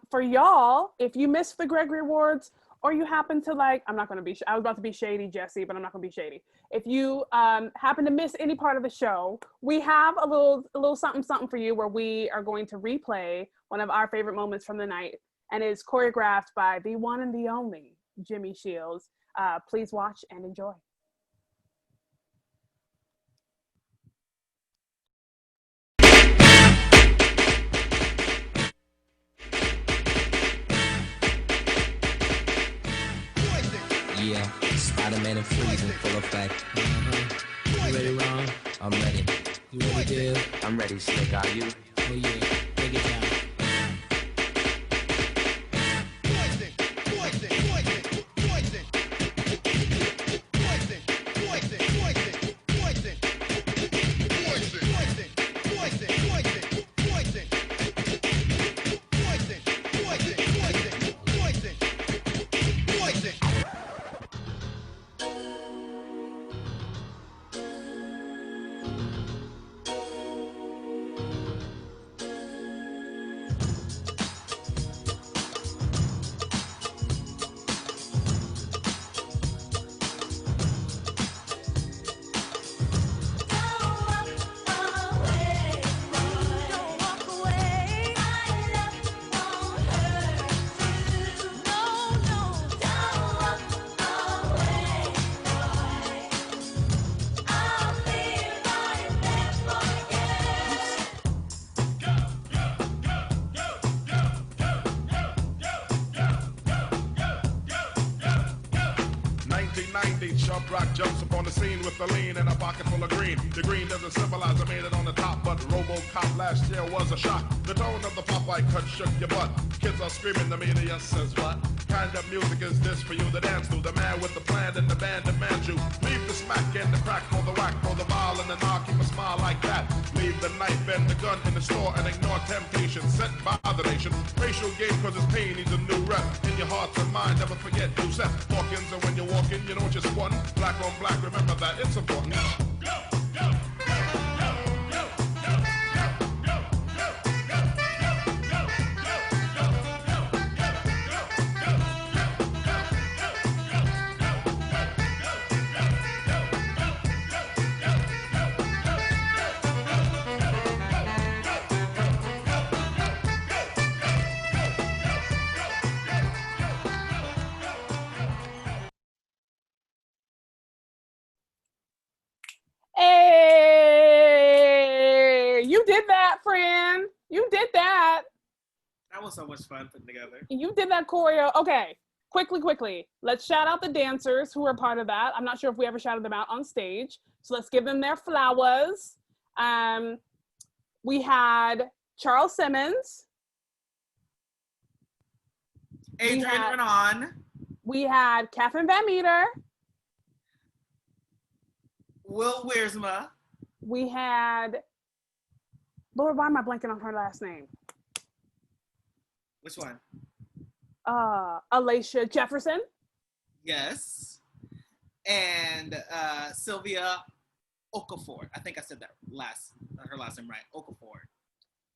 for y'all, if you missed the Gregory Awards, or you happen to like, I was about to be shady, Jesse, but I'm not gonna be shady. If you happen to miss any part of the show, we have a little something for you where we are going to replay one of our favorite moments from the night, and it's choreographed by the one and the only Jimmy Shields. Please watch and enjoy. Yeah, Spider-Man and Freeze in full effect. You ready, Ron? I'm ready. You ready, Dale? I'm ready, Slick. Are you? Oh yeah, take it down. Sharp rock jumps upon the scene with the lean and a pocket full of green. The green doesn't symbolize I made it on the top, but RoboCop last year was a shock. The tone of the Popeye cut shook your butt. Kids are screaming, the media says what? Kind of music is this for you to dance to? The man with the plan and the band demands you. Leave the smack and the crack for the whack, for the ball and the knock, keep a smile like that. Leave the knife and the gun in the store and ignore temptation sent by the nation. Racial game cause it's pain needs a new rep. In your heart and mind, never forget who set Hawkins, and when you're walking, you know what you're squatting. Black on black, remember that, it's important. Hey, you did that, friend. You did that. That was so much fun putting together. You did that choreo. Okay, quickly. Let's shout out the dancers who are part of that. I'm not sure if we ever shouted them out on stage. So let's give them their flowers. We had Charles Simmons. Adrian Renan. We had Catherine Van Meter. Will Wiersma. We had, Lord, why am I blanking on her last name? Which one? Alicia Jefferson. Yes. And Sylvia Okafor. I think I said that her last name right. Okafor.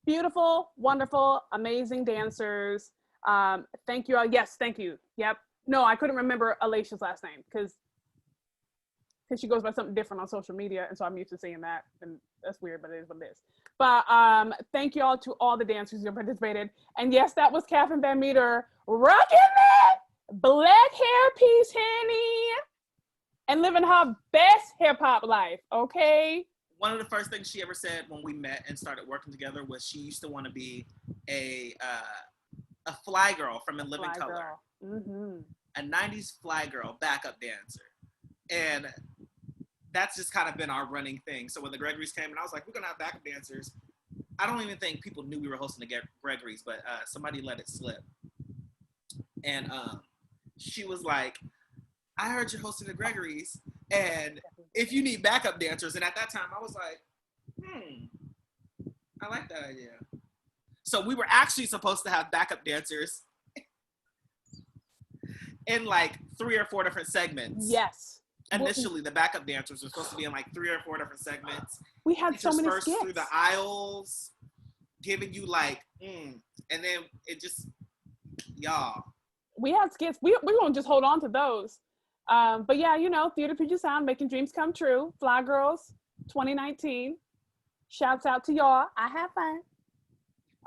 Beautiful, wonderful, amazing dancers. Thank you all. Yes, thank you. Yep. No, I couldn't remember Alicia's last name because she goes by something different on social media, and so I'm used to seeing that, and that's weird, but it is what it is. But thank you all to all the dancers who participated. And yes, that was Catherine Van Meter rocking that black hair piece, honey, and living her best hip hop life. Okay. One of the first things she ever said when we met and started working together was she used to want to be a fly girl from In Living Color, mm-hmm. a '90s fly girl backup dancer, and that's just kind of been our running thing. So when the Gregorys came, and I was like, we're gonna have backup dancers. I don't even think people knew we were hosting the Gregorys, but somebody let it slip. And she was like, I heard you're hosting the Gregorys, and if you need backup dancers, and at that time I was like, I like that idea. So we were actually supposed to have backup dancers in like 3 or 4 different segments. Yes. Initially, the backup dancers were supposed to be in like 3 or 4 different segments. We had so many skits. Through the aisles, giving you like, and then it just, y'all. We had skits. We're going to just hold on to those. But yeah, you know, Theater Puget Sound, making dreams come true. Fly Girls 2019. Shouts out to y'all. I have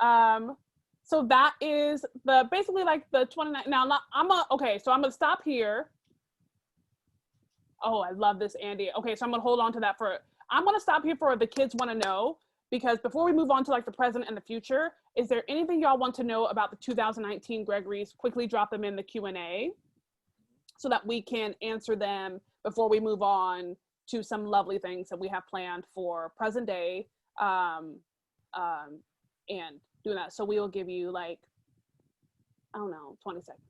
fun. So that is basically like the 29. Now, so I'm going to stop here. Oh, I love this, Andy. Okay, so I'm going to hold on to that I'm going to stop here for the kids want to know, because before we move on to like the present and the future, is there anything y'all want to know about the 2019 Gregory's? Quickly drop them in the Q&A so that we can answer them before we move on to some lovely things that we have planned for present day and doing that. So we will give you like, I don't know, 20 seconds.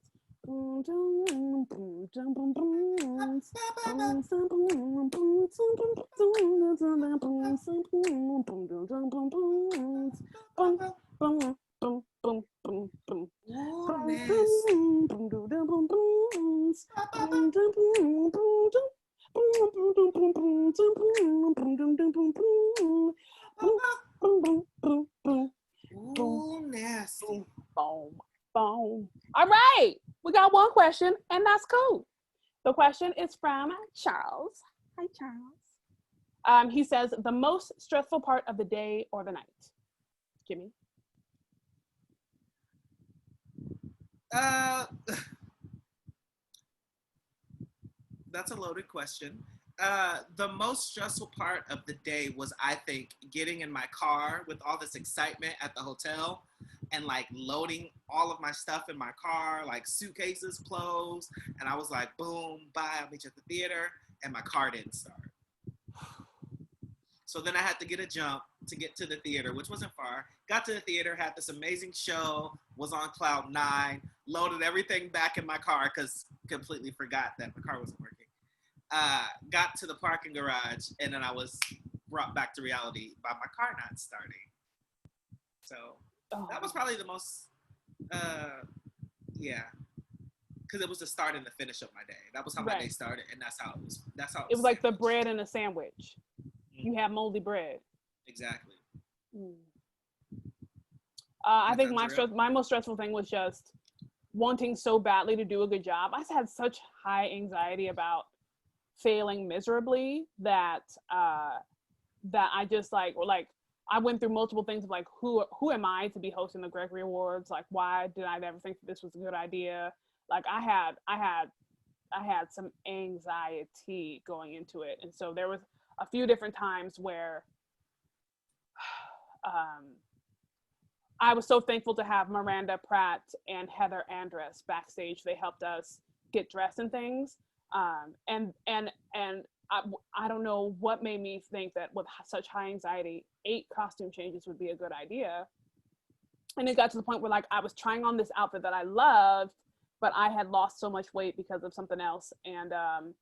Ooh, nasty. Boom, boom. All right, we got one question, and that's cool. The question is from Charles. Hi, Charles. He says, the most stressful part of the day or the night? Jimmy? That's a loaded question. The most stressful part of the day was, I think, getting in my car with all this excitement at the hotel and like loading all of my stuff in my car, like suitcases, clothes. And I was like, boom, bye, I'll meet you at the theater. And my car didn't start. So then I had to get a jump to get to the theater, which wasn't far. Got to the theater, had this amazing show, was on cloud 9, loaded everything back in my car because completely forgot that the car wasn't working. Got to the parking garage, and then I was brought back to reality by my car not starting. So that was probably the most, because it was the start and the finish of my day. That was how my day started, and that's how it was. It was like the bread and a sandwich. You have moldy bread. Exactly. I think my most stressful thing was just wanting so badly to do a good job. I had such high anxiety about failing miserably that I just like I went through multiple things of like, who am I to be hosting the Gregory Awards? Like, why did I never think that this was a good idea? Like, I had some anxiety going into it, and so there was a few different times where I was so thankful to have Miranda Pratt and Heather Andress backstage. They helped us get dressed and things. And I don't know what made me think that with such high anxiety, 8 costume changes would be a good idea. And it got to the point where like I was trying on this outfit that I loved, but I had lost so much weight because of something else, and the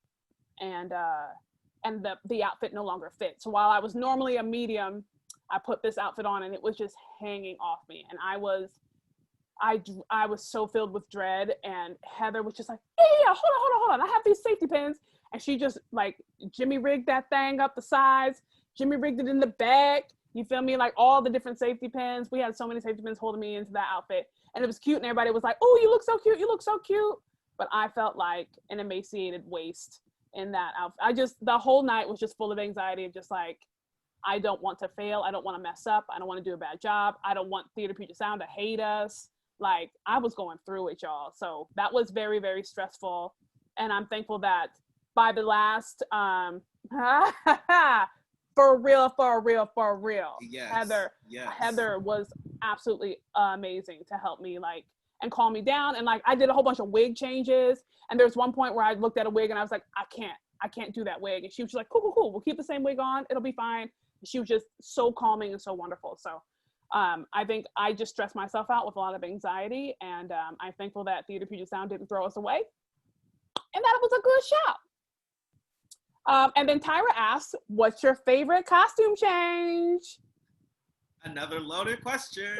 outfit no longer fit. So while I was normally a medium, I put this outfit on and it was just hanging off me. And I was so filled with dread, and Heather was just like, yeah, hold on. I have these safety pins. And she just like Jimmy rigged that thing up the sides. Jimmy rigged it in the back. You feel me? Like all the different safety pins. We had so many safety pins holding me into that outfit. And it was cute, and everybody was like, oh, you look so cute. You look so cute. But I felt like an emaciated waste in that outfit. The whole night was just full of anxiety of just like, I don't want to fail. I don't want to mess up. I don't want to do a bad job. I don't want Theater Puget Sound to hate us. Like, I was going through it, y'all. So that was very, very stressful. And I'm thankful that by the last, for real. Yes. Heather was absolutely amazing to help me, like, and calm me down. And like, I did a whole bunch of wig changes. And there's one point where I looked at a wig and I was like, I can't do that wig. And she was like, cool. We'll keep the same wig on. It'll be fine. She was just so calming and so wonderful. So I think I just stressed myself out with a lot of anxiety. And I'm thankful that Theater Puget Sound didn't throw us away. And that it was a good show. And then Tyra asks, what's your favorite costume change? Another loaded question.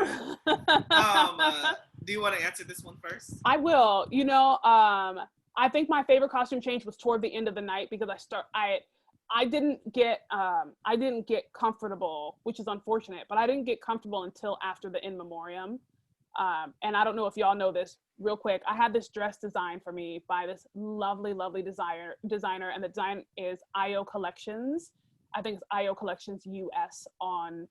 Do you want to answer this one first? I will. You know, I think my favorite costume change was toward the end of the night because I didn't get comfortable, which is unfortunate, but I didn't get comfortable until after the in memoriam. And I don't know if y'all know this real quick. I had this dress designed for me by this lovely, lovely designer, and the design is IO Collections. I think it's IO Collections US on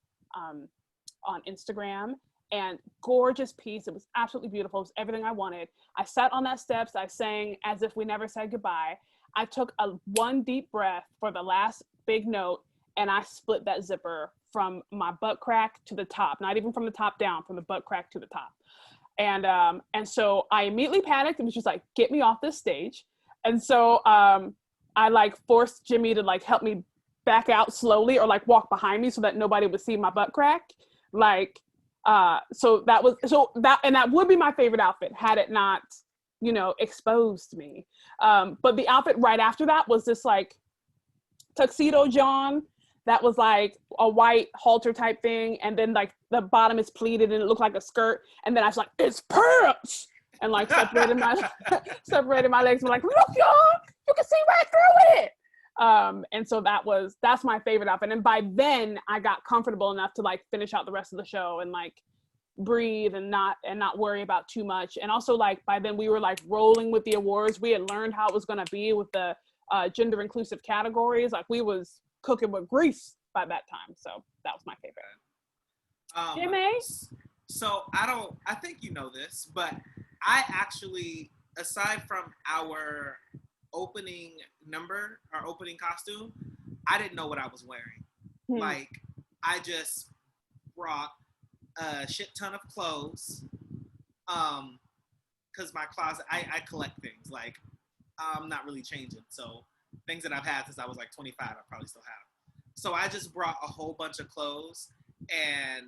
Instagram. And gorgeous piece. It was absolutely beautiful. It was everything I wanted. I sat on that steps. I sang As If We Never Said Goodbye. I took one deep breath for the last big note, and I split that zipper from my butt crack to the top, not even from the top down, from the butt crack to the top. And so I immediately panicked and was just like, get me off this stage. And so I like forced Jimmy to like help me back out slowly or like walk behind me so that nobody would see my butt crack. Like, that would be my favorite outfit had it not, exposed me. But the outfit right after that was this like tuxedo John that was like a white halter type thing, and then like the bottom is pleated and it looked like a skirt, and then I was like, it's pants, and like separated my legs and like, look y'all, you can see right through it. And so that's my favorite outfit. And by then I got comfortable enough to like finish out the rest of the show and like breathe and not worry about too much. And also like by then we were like rolling with the awards. We had learned how it was going to be with the gender inclusive categories. Like we was cooking with grease by that time. So that was my favorite. Jimmy? So I think you know this, but I actually, aside from our opening number, our opening costume, I didn't know what I was wearing. Like, I just brought a shit ton of clothes, because my closet, I collect things. Like, I'm not really changing, so things that I've had since I was like 25, I probably still have. So I just brought a whole bunch of clothes and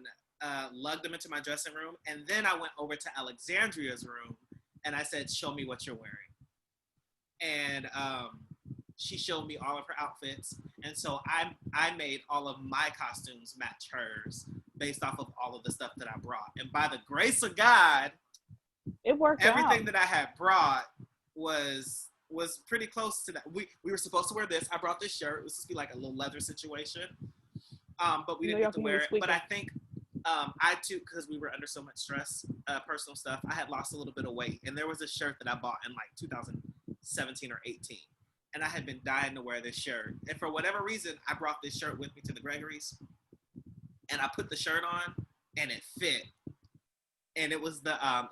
lugged them into my dressing room, and then I went over to Alexandria's room, and I said, show me what you're wearing. And she showed me all of her outfits, and so I made all of my costumes match hers based off of all of the stuff that I brought. And by the grace of God, it worked. Everything that I had brought was pretty close to that. We were supposed to wear this. I brought this shirt. It was supposed to be like a little leather situation, but we didn't get to wear it. But I think I too, because we were under so much stress, personal stuff, I had lost a little bit of weight, and there was a shirt that I bought in like 2017 or 18. And I had been dying to wear this shirt. And for whatever reason, I brought this shirt with me to the Gregory's. And I put the shirt on, and it fit. And it was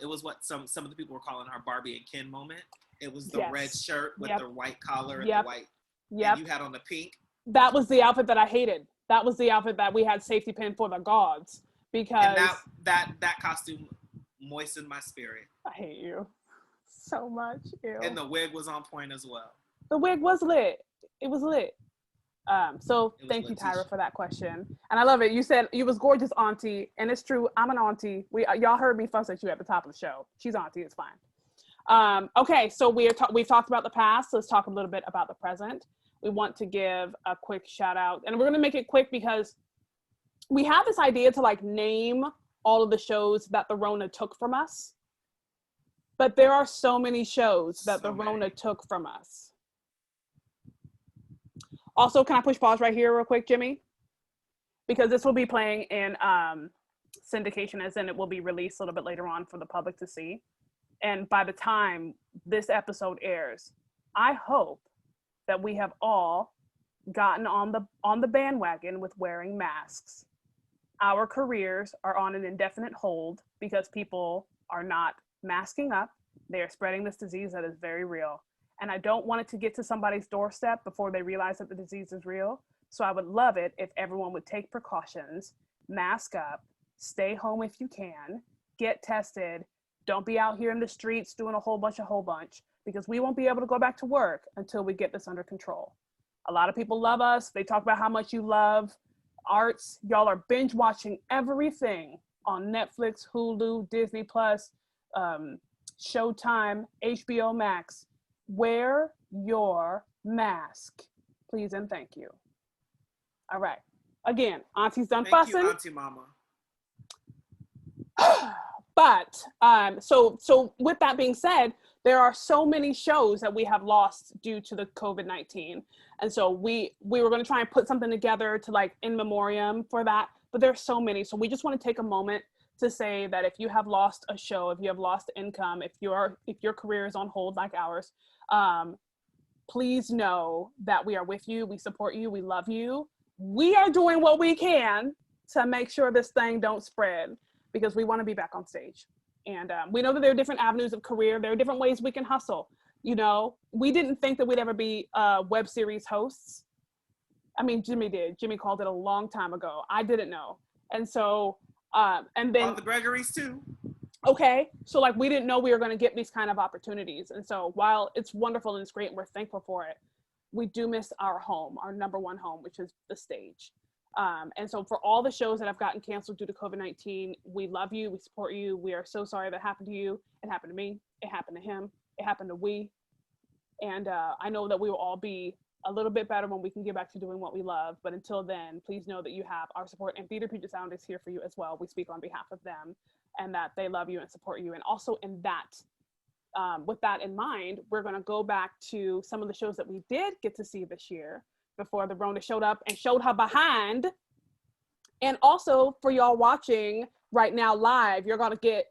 it was what some of the people were calling our Barbie and Ken moment. It was the red shirt with the white collar and the white. And you had on the pink. That was the outfit that I hated. That was the outfit that we had safety pin for the gods, because and that costume moistened my spirit. I hate you so much. Ew. And the wig was on point as well. The wig was lit. It was lit. So thank you, Tyra, for that question. And I love it. You said you was gorgeous, auntie. And it's true. I'm an auntie. Y'all heard me fuss at you at the top of the show. She's auntie. It's fine. Okay. So we've talked about the past. Let's talk a little bit about the present. We want to give a quick shout out, and we're going to make it quick because we have this idea to like name all of the shows that the Rona took from us. But there are so many shows that the Rona took from us. Also, can I push pause right here real quick, Jimmy? Because this will be playing in syndication, as in it will be released a little bit later on for the public to see. And by the time this episode airs, I hope that we have all gotten on the bandwagon with wearing masks. Our careers are on an indefinite hold because people are not masking up. They are spreading this disease that is very real. And I don't want it to get to somebody's doorstep before they realize that the disease is real. So I would love it if everyone would take precautions, mask up, stay home if you can, get tested. Don't be out here in the streets doing a whole bunch, because we won't be able to go back to work until we get this under control. A lot of people love us. They talk about how much you love arts. Y'all are binge watching everything on Netflix, Hulu, Disney Plus, Showtime, HBO Max. Wear your mask, please and thank you. All right. Again, Auntie's done fussing. Thank you, Auntie Mama. But so with that being said, there are so many shows that we have lost due to the COVID-19. And so we were going to try and put something together to like in memoriam for that, but there's so many. So we just want to take a moment to say that if you have lost a show, if you have lost income, if your career is on hold like ours, please know that we are with you, we support you, we love you. We are doing what we can to make sure this thing don't spread, because we want to be back on stage. And we know that there are different avenues of career. There are different ways we can hustle. You know, we didn't think that we'd ever be web series hosts. I mean, Jimmy did. Jimmy called it a long time ago. I didn't know. And so, and then the Gregorys too. Okay, so like we didn't know we were going to get these kind of opportunities. And so while it's wonderful and it's great and we're thankful for it, we do miss our home, our number one home, which is the stage. And so for all the shows that have gotten canceled due to COVID-19, we love you, we support you. We are so sorry that happened to you. It happened to me, it happened to him, it happened to we. And I know that we will all be a little bit better when we can get back to doing what we love. But until then, please know that you have our support, and Theater Puget Sound is here for you as well. We speak on behalf of them, and that they love you and support you. And also in that, with that in mind, we're gonna go back to some of the shows that we did get to see this year before the Rona showed up and showed her behind. And also for y'all watching right now live, you're gonna get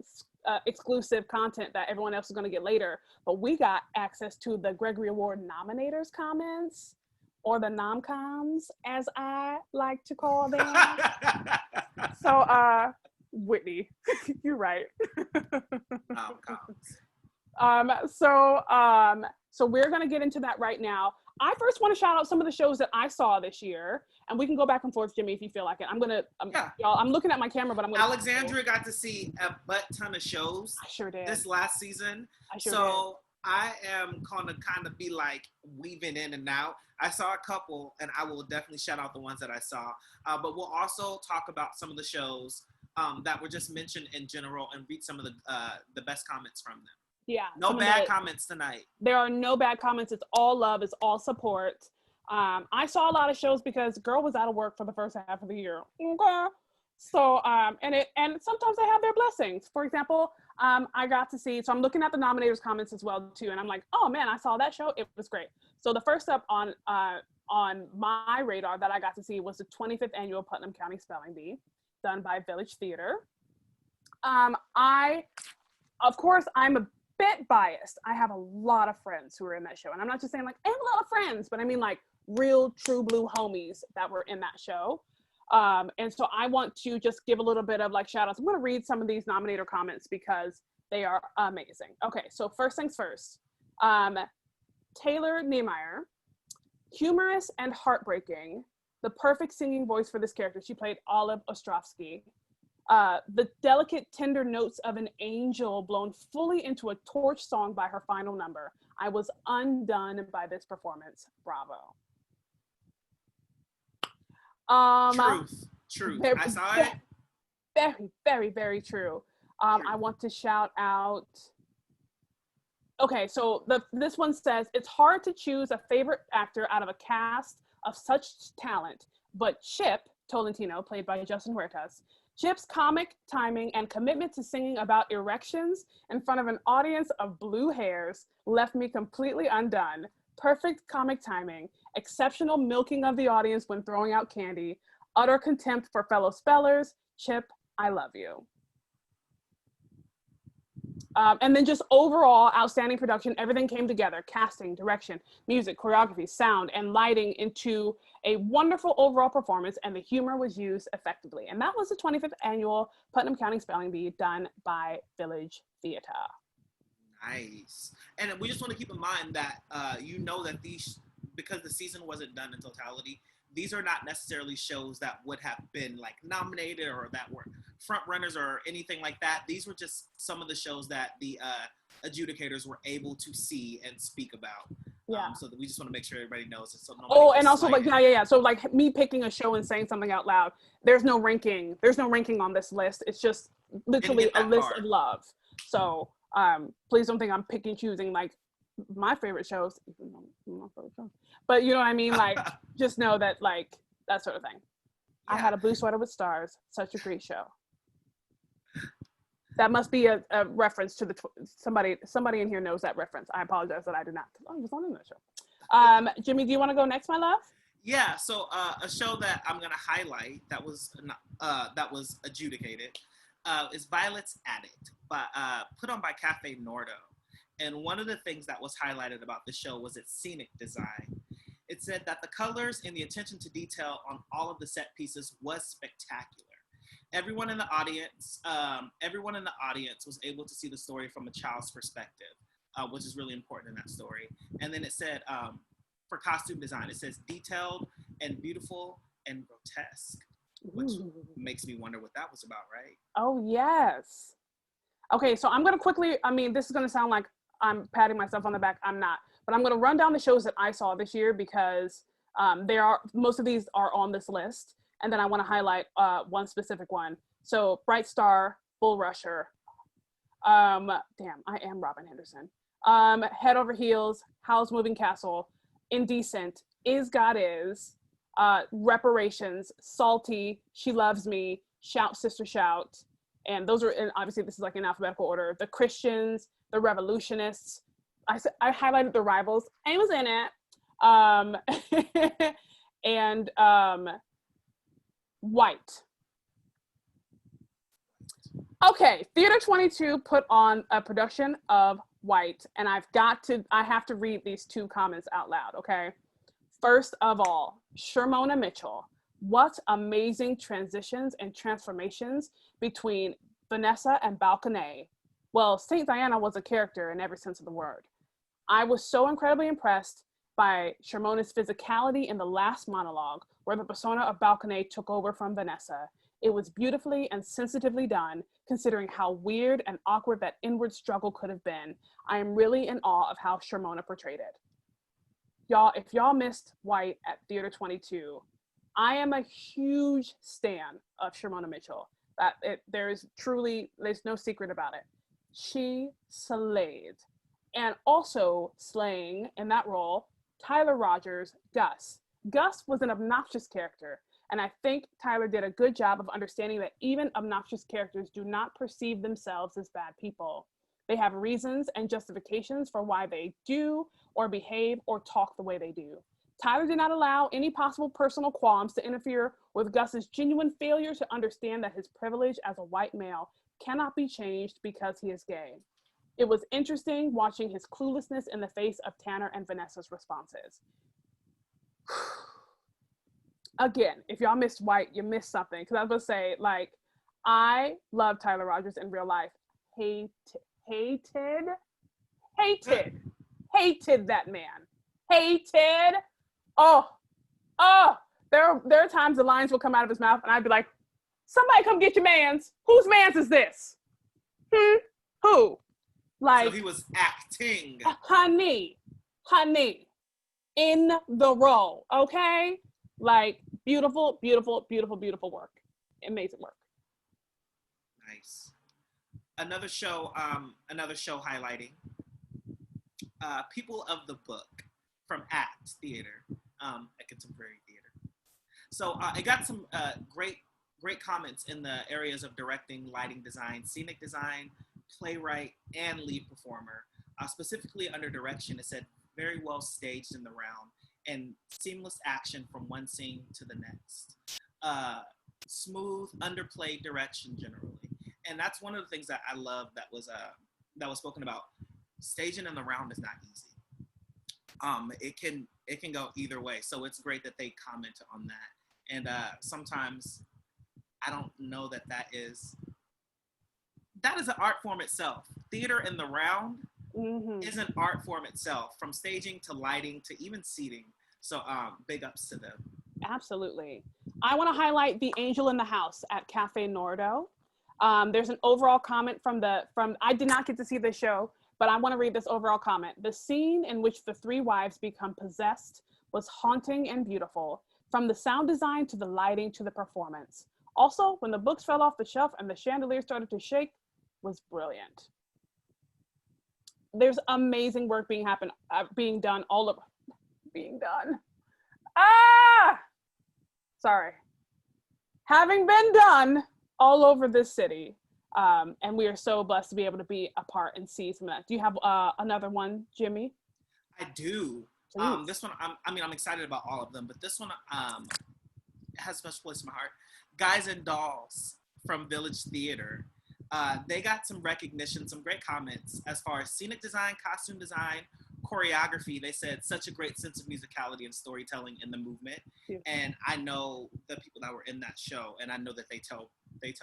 exclusive content that everyone else is gonna get later. But we got access to the Gregory Award nominators comments, or the nom-coms, as I like to call them. So Whitney, you're right. So we're gonna get into that right now. I first want to shout out some of the shows that I saw this year, and we can go back and forth, Jimmy, if you feel like it. Y'all, I'm looking at my camera, but I'm gonna. Alexandria got to see a butt ton of shows. I sure did. This last season. I sure did. I am gonna kind of be like weaving in and out. I saw a couple, and I will definitely shout out the ones that I saw. But we'll also talk about some of the shows that were just mentioned in general, and read some of the best comments from them. Yeah. No bad comments tonight. There are no bad comments. It's all love. It's all support. I saw a lot of shows because girl was out of work for the first half of the year. Okay. So, and sometimes they have their blessings. For example, I got to see, so I'm looking at the nominators comments as well too. And I'm like, oh man, I saw that show. It was great. So the first up on my radar that I got to see was the 25th annual Putnam County Spelling Bee, done by Village Theater. Of course, I'm a bit biased. I have a lot of friends who are in that show. And I'm not just saying like, I have a lot of friends, but I mean like real true blue homies that were in that show. And so I want to just give a little bit of like shout outs. I'm going to read some of these nominator comments because they are amazing. Okay, so first things first. Taylor Niemeyer, humorous and heartbreaking, the perfect singing voice for this character. She played Olive Ostrovsky. The delicate, tender notes of an angel blown fully into a torch song by her final number. I was undone by this performance. Bravo. Truth. I saw it. Very, very, very true. I want to shout out. Okay, so this one says, it's hard to choose a favorite actor out of a cast of such talent, but Chip Tolentino, played by Justin Huertas, Chip's comic timing and commitment to singing about erections in front of an audience of blue hairs left me completely undone. Perfect comic timing, exceptional milking of the audience when throwing out candy, utter contempt for fellow spellers. Chip, I love you. And then just overall outstanding production, everything came together, casting, direction, music, choreography, sound, and lighting into a wonderful overall performance, and the humor was used effectively. And that was the 25th annual Putnam County Spelling Bee done by Village Theater. Nice. And we just want to keep in mind that you know that these, because the season wasn't done in totality, these are not necessarily shows that would have been like nominated or that were front runners or anything like that. These were just some of the shows that the adjudicators were able to see and speak about. Yeah. So that we just want to make sure everybody knows it. So and also like, yeah. So like me picking a show and saying something out loud, there's no ranking. There's no ranking on this list. It's just literally a list of love. So please don't think I'm picking, choosing like my favorite shows, even though my favorite shows. But you know what I mean? Like, just know that, like, that sort of thing. Yeah. I had a blue sweater with stars. Such a great show. That must be a reference to the somebody in here knows that reference. I apologize that I do not. I was on that show. Jimmy, do you want to go next, my love? Yeah. So a show that I'm gonna highlight that was adjudicated is Violet's Addict, put on by Cafe Nordo. And one of the things that was highlighted about the show was its scenic design. It said that the colors and the attention to detail on all of the set pieces was spectacular. Everyone in the audience was able to see the story from a child's perspective, which is really important in that story. And then it said, for costume design, it says detailed and beautiful and grotesque, which makes me wonder what that was about, right? Oh, yes. Okay, so I'm going to quickly, this is going to sound like I'm patting myself on the back. I'm not. But I'm going to run down the shows that I saw this year because most of these are on this list. And then I want to highlight one specific one. So Bright Star, Bull Rusher. Damn, I am Robin Henderson. Head Over Heels, Howl's Moving Castle, Indecent, Is God Is, Reparations, Salty, She Loves Me, Shout Sister Shout. And those are, and obviously this is like in alphabetical order. The Christians, The Revolutionists. I highlighted The Rivals. I was in it. And White. Okay, Theater 22 put on a production of White, and I have to read these two comments out loud, okay? First of all, Shermona Mitchell. What amazing transitions and transformations between Vanessa and Balcony. Well, Saint Diana was a character in every sense of the word. I was so incredibly impressed by Shermona's physicality in the last monologue, where the persona of Balcony took over from Vanessa. It was beautifully and sensitively done, considering how weird and awkward that inward struggle could have been. I am really in awe of how Shermona portrayed it. Y'all, if y'all missed White at Theater 22, I am a huge stan of Shermona Mitchell. There's no secret about it. She slayed. And also slaying in that role, Tyler Rogers, Gus. Gus was an obnoxious character, and I think Tyler did a good job of understanding that even obnoxious characters do not perceive themselves as bad people. They have reasons and justifications for why they do or behave or talk the way they do. Tyler did not allow any possible personal qualms to interfere with Gus's genuine failure to understand that his privilege as a white male cannot be changed because he is gay. It was interesting watching his cluelessness in the face of Tanner and Vanessa's responses. Again, if y'all missed White, you missed something. Because I was going to say, like, I love Tyler Rogers in real life. Hated that man. Hated. There are times the lines will come out of his mouth and I'd be like, somebody come get your mans. Whose mans is this? Who? Like, so he was acting. Honey, in the role, okay? Like, beautiful, beautiful, beautiful, beautiful work. Amazing work. Nice. Another show highlighting People of the Book from ACT Theater, at Contemporary Theater. So it got some great comments in the areas of directing, lighting design, scenic design, playwright, and lead performer. Specifically under direction, it said very well staged in the round and seamless action from one scene to the next. Smooth, underplayed direction generally. And that's one of the things that I love that was spoken about. Staging in the round is not easy. It can go either way. So it's great that they comment on that. And sometimes I don't know that is an art form itself. Theater in the round is an art form itself, from staging to lighting to even seating. So big ups to them. Absolutely. I want to highlight The Angel in the House at Cafe Nordo. There's an overall comment from I did not get to see this show, but I want to read this overall comment. The scene in which the three wives become possessed was haunting and beautiful, from the sound design to the lighting to the performance. Also, when the books fell off the shelf and the chandelier started to shake, was brilliant. There's amazing work being done all over. Having been done all over this city. And we are so blessed to be able to be a part and see some of that. Do you have another one, Jimmy? I do. This one, I'm excited about all of them, but this one has a special place in my heart. Guys and Dolls from Village Theater. They got some recognition, some great comments as far as scenic design, costume design, choreography. They said such a great sense of musicality and storytelling in the movement. Yeah. And I know the people that were in that show, and I know that they tell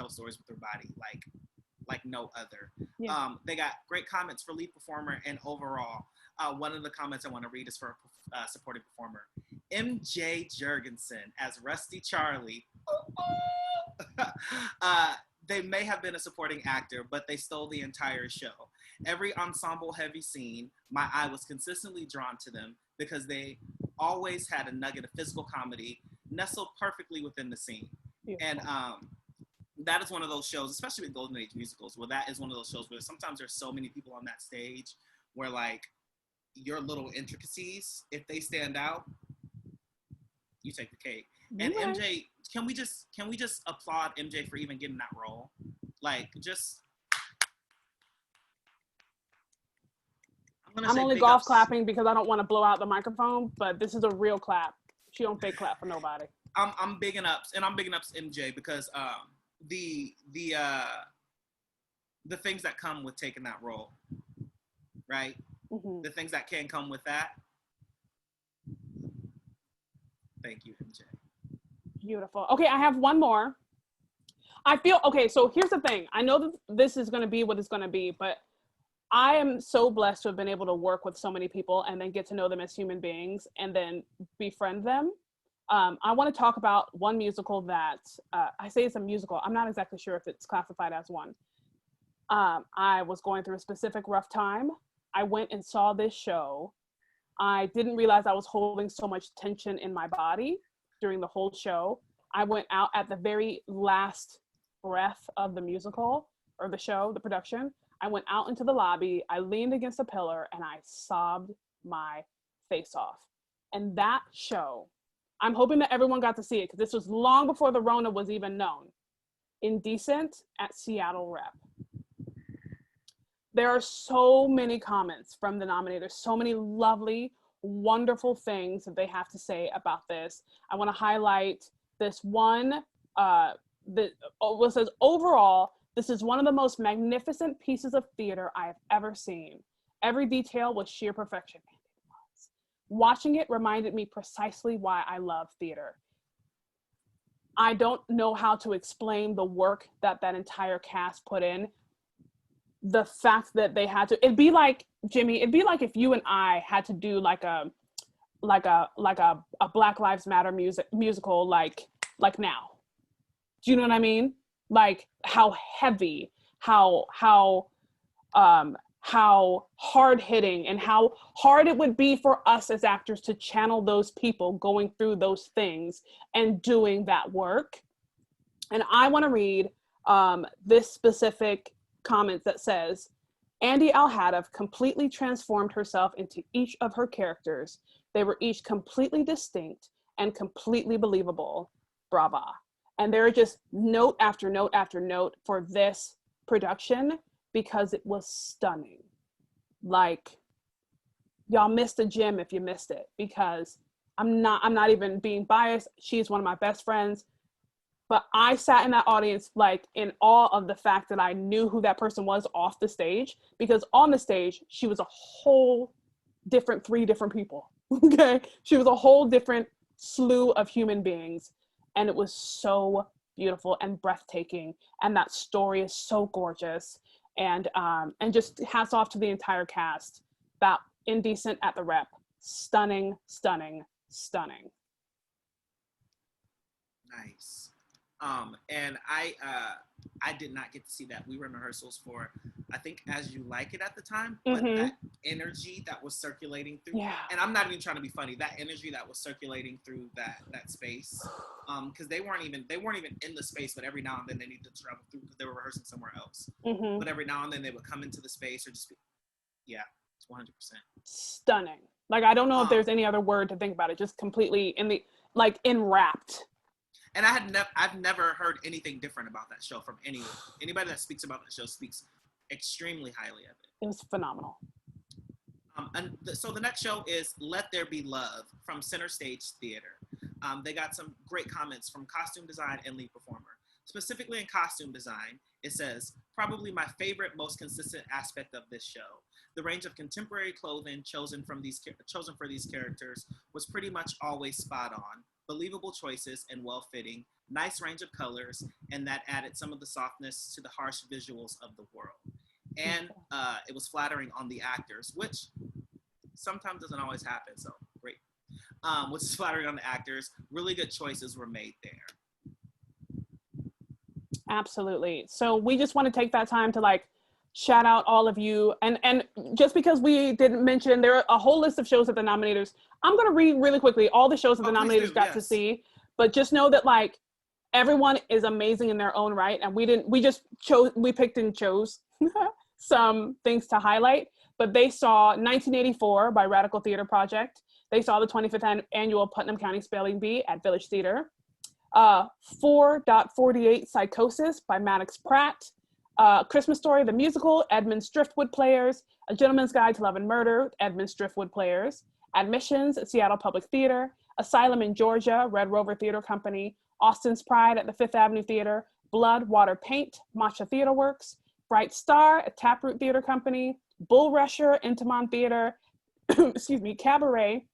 stories with their body like no other. Yeah. They got great comments for lead performer and overall. One of the comments I want to read is for a supporting performer. MJ Jurgensen as Rusty Charlie. They may have been a supporting actor, but they stole the entire show. Every ensemble-heavy scene, my eye was consistently drawn to them because they always had a nugget of physical comedy nestled perfectly within the scene. Yeah. And that is one of those shows, especially with Golden Age musicals, where that is one of those shows where sometimes there's so many people on that stage where, like, your little intricacies, if they stand out, you take the cake. And yeah. MJ, can we just applaud MJ for even getting that role? Like, just. I'm only golf clapping because I don't want to blow out the microphone, but this is a real clap. She don't fake clap for nobody. I'm bigging ups, and I'm bigging ups MJ because the things that come with taking that role, right? Mm-hmm. The things that can come with that. Thank you, MJ. Beautiful. Okay, I have one more. Okay, so here's the thing. I know that this is going to be what it's going to be, but I am so blessed to have been able to work with so many people and then get to know them as human beings and then befriend them. I want to talk about one musical that, I say it's a musical. I'm not exactly sure if it's classified as one. I was going through a specific rough time. I went and saw this show. I didn't realize I was holding so much tension in my body during the whole show. I went out at the very last breath of the musical or the show, the production. I went out into the lobby, I leaned against a pillar, and I sobbed my face off. And that show, I'm hoping that everyone got to see it because this was long before the Rona was even known. Indecent at Seattle Rep. There are so many comments from the nominators, so many lovely, wonderful things that they have to say about this. I want to highlight this one that says, overall, this is one of the most magnificent pieces of theater I have ever seen. Every detail was sheer perfection. And it was. Watching it reminded me precisely why I love theater. I don't know how to explain the work that entire cast put in. The fact that they had to, it'd be like, Jimmy, it'd be like if you and I had to do like a Black Lives Matter musical like now. Do you know what I mean? Like how heavy, how hard hitting, and how hard it would be for us as actors to channel those people going through those things and doing that work. And I want to read this specific comment that says, Andy Al-Haddaf completely transformed herself into each of her characters. They were each completely distinct and completely believable. Brava. And there are just note after note after note for this production because it was stunning. Like, y'all missed a gem if you missed it, because I'm not even being biased. She's one of my best friends. But I sat in that audience like in awe of the fact that I knew who that person was off the stage, because on the stage, she was a whole different 3 different people, okay? She was a whole different slew of human beings. And it was so beautiful and breathtaking. And that story is so gorgeous. And just hats off to the entire cast. That Indecent at the Rep. Stunning, stunning, stunning. Nice. And I did not get to see that. We were in rehearsals for, I think, As You Like It at the time, but that energy that was circulating through, and I'm not even trying to be funny, that energy that was circulating through that space, because they weren't even in the space, but every now and then they needed to travel through because they were rehearsing somewhere else. But every now and then they would come into the space or just be, it's 100%. Stunning. Like, I don't know if there's any other word to think about it, just completely enwrapped. And I've never heard anything different about that show from anyone. Anybody that speaks about that show speaks extremely highly of it. It was phenomenal. So the next show is Let There Be Love from Center Stage Theater. They got some great comments from costume design and lead performer. Specifically in costume design, it says, probably my favorite, most consistent aspect of this show. The range of contemporary clothing chosen for these characters was pretty much always spot on. Believable choices and well-fitting, nice range of colors, and that added some of the softness to the harsh visuals of the world. And it was flattering on the actors, which sometimes doesn't always happen, so great. Which is flattering on the actors. Really good choices were made there. Absolutely. So we just want to take that time to like shout out all of you. And just because we didn't mention, there are a whole list of shows that the nominators, I'm going to read really quickly all the shows that the nominators got to see, but just know that like everyone is amazing in their own right. And we picked and chose some things to highlight, but they saw 1984 by Radical Theater Project. They saw the 25th annual Putnam County Spelling Bee at Village Theater. 4.48 Psychosis by Maddox Pratt. Christmas Story, the musical, Edmund's Driftwood Players. A Gentleman's Guide to Love and Murder, Edmund's Driftwood Players. Admissions, Seattle Public Theater. Asylum in Georgia, Red Rover Theater Company. Austin's Pride at the Fifth Avenue Theater. Blood, Water, Paint, Matcha Theater Works. Bright Star at Taproot Theater Company. Bull Rusher, Intimon Theater. Cabaret,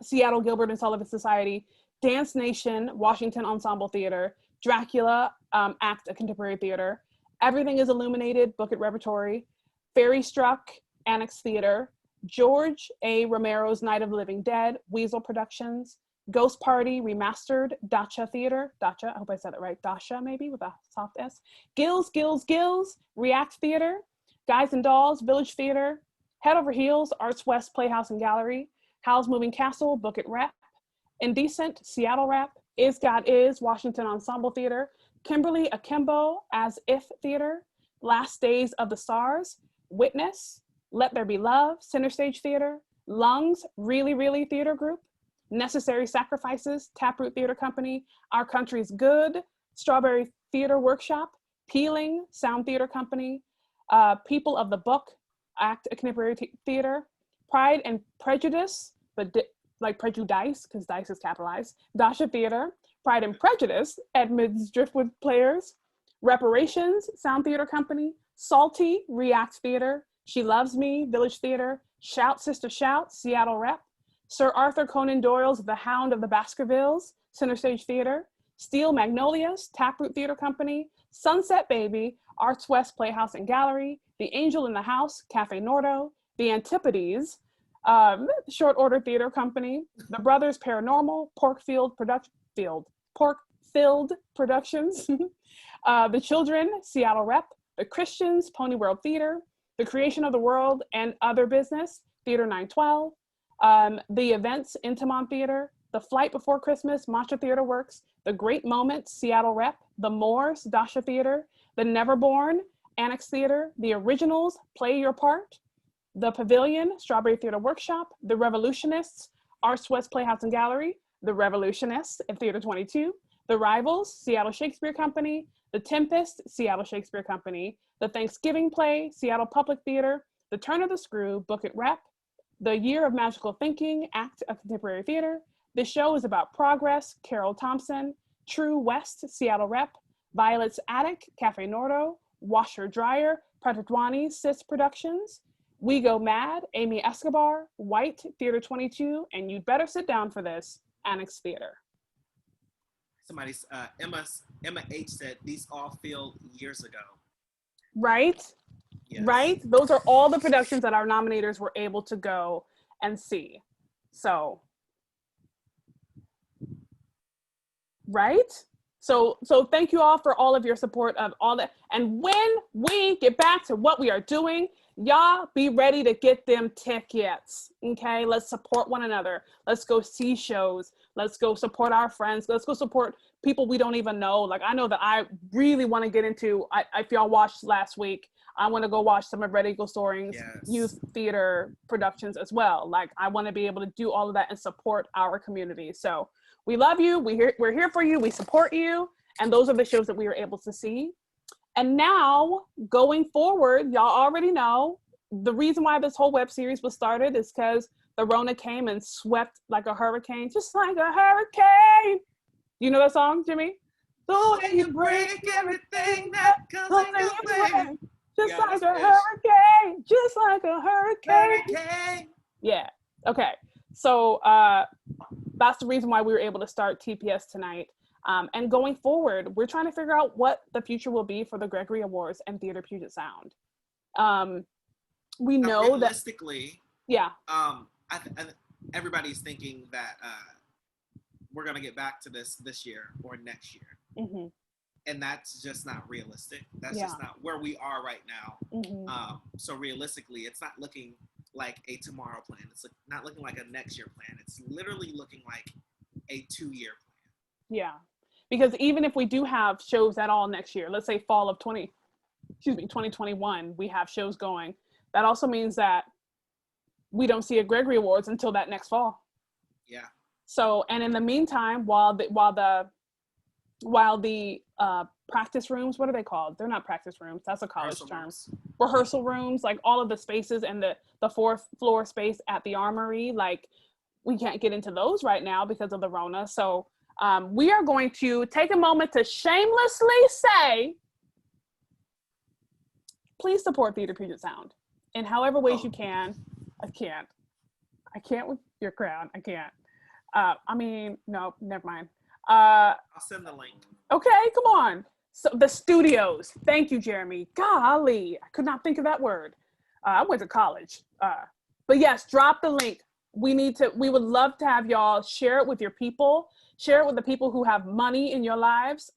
Seattle Gilbert and Sullivan Society. Dance Nation, Washington Ensemble Theater. Dracula, Act, a Contemporary Theater. Everything is Illuminated, Book It Repertory. Fairy Struck, Annex Theater. George A. Romero's Night of the Living Dead, Weasel Productions. Ghost Party Remastered, Dacha Theater. Dacha, I hope I said it right. Dacha, maybe, with a soft S. Gills, React Theater. Guys and Dolls, Village Theater. Head Over Heels, Arts West Playhouse and Gallery. Howl's Moving Castle, Book It Rep. Indecent, Seattle Rep. Is God Is, Washington Ensemble Theater. Kimberly Akimbo, As If Theater. Last Days of the Stars, Witness. Let There Be Love, Center Stage Theater. Lungs, Really Really Theater Group. Necessary Sacrifices, Taproot Theater Company. Our Country's Good, Strawberry Theater Workshop. Peeling, Sound Theater Company. People of the Book, Act, a Contemporary Theater. Pride and Prejudice, but like prejudice, because dice is capitalized. Dasha Theater. Pride and Prejudice, Edmund's Driftwood Players. Reparations, Sound Theater Company. Salty, React Theater. She Loves Me, Village Theater. Shout Sister Shout, Seattle Rep. Sir Arthur Conan Doyle's The Hound of the Baskervilles, Center Stage Theater. Steel Magnolias, Taproot Theater Company. Sunset Baby, Arts West Playhouse and Gallery. The Angel in the House, Cafe Nordo. The Antipodes, Short Order Theater Company. The Brothers Paranormal, Porkfield Productions. The Children, Seattle Rep. The Christians, Pony World Theater. The Creation of the World and Other Business, Theater 912. The Events, Intimon Theater. The Flight Before Christmas, Matcha Theater Works. The Great Moments, Seattle Rep. The Moors, Dasha Theater. The Neverborn, Annex Theater. The Originals, Play Your Part. The Pavilion, Strawberry Theater Workshop. The Revolutionists, Arts West Playhouse and Gallery. The Revolutionists at Theater 22. The Rivals, Seattle Shakespeare Company. The Tempest, Seattle Shakespeare Company. The Thanksgiving Play, Seattle Public Theater. The Turn of the Screw, Book It Rep. The Year of Magical Thinking, Act, a Contemporary Theater. This show is about progress, Carol Thompson. True West, Seattle Rep. Violet's Attic, Cafe Nordo. Washer Dryer, Pratadwani, Sis Productions. We Go Mad, Amy Escobar. White, Theater 22. And You'd Better Sit Down for This, Annex Theater. Somebody's, Emma H said, these all feel years ago. Right? Yes. Right? Those are all the productions that our nominators were able to go and see. So, right? So thank you all for all of your support of all that. And when we get back to what we are doing, y'all be ready to get them tickets. Okay? Let's support one another. Let's go see shows. Let's go support our friends. Let's go support people we don't even know. Like, I know that I really want to get into, if y'all watched last week, I want to go watch some of Red Eagle Soaring's youth theater productions as well. Like, I want to be able to do all of that and support our community. So we love you. We're here for you. We support you. And those are the shows that we were able to see. And now, going forward, y'all already know, the reason why this whole web series was started is because the Rona came and swept like a hurricane, just like a hurricane. You know that song, Jimmy? So when you break everything that comes in your way, just like a hurricane, just like a hurricane. Yeah. Okay. So that's the reason why we were able to start TPS tonight. And going forward, we're trying to figure out what the future will be for the Gregory Awards and Theater Puget Sound. We know realistically, everybody's thinking that we're gonna get back to this year or next year, and that's just not realistic. That's just not where we are right now. So realistically, it's not looking like a tomorrow plan. It's not looking like a next year plan. It's literally looking like a 2-year plan. Yeah. Because even if we do have shows at all next year, let's say fall of 2021, we have shows going. That also means that we don't see a Gregory Awards until that next fall. Yeah. So, and in the meantime, while the practice rooms, what are they called? They're not practice rooms. That's a college term. Rehearsal rooms, like all of the spaces and the 4th floor space at the Armory, like we can't get into those right now because of the Rona. So we are going to take a moment to shamelessly say, please support Theater Puget Sound in however ways you can. I can't with your crowd. I can't. No, never mind. I'll send the link. Okay, come on. So the studios. Thank you, Jeremy. Golly, I could not think of that word. I went to college. But yes, drop the link. We would love to have y'all share it with your people. Share it with the people who have money in your lives.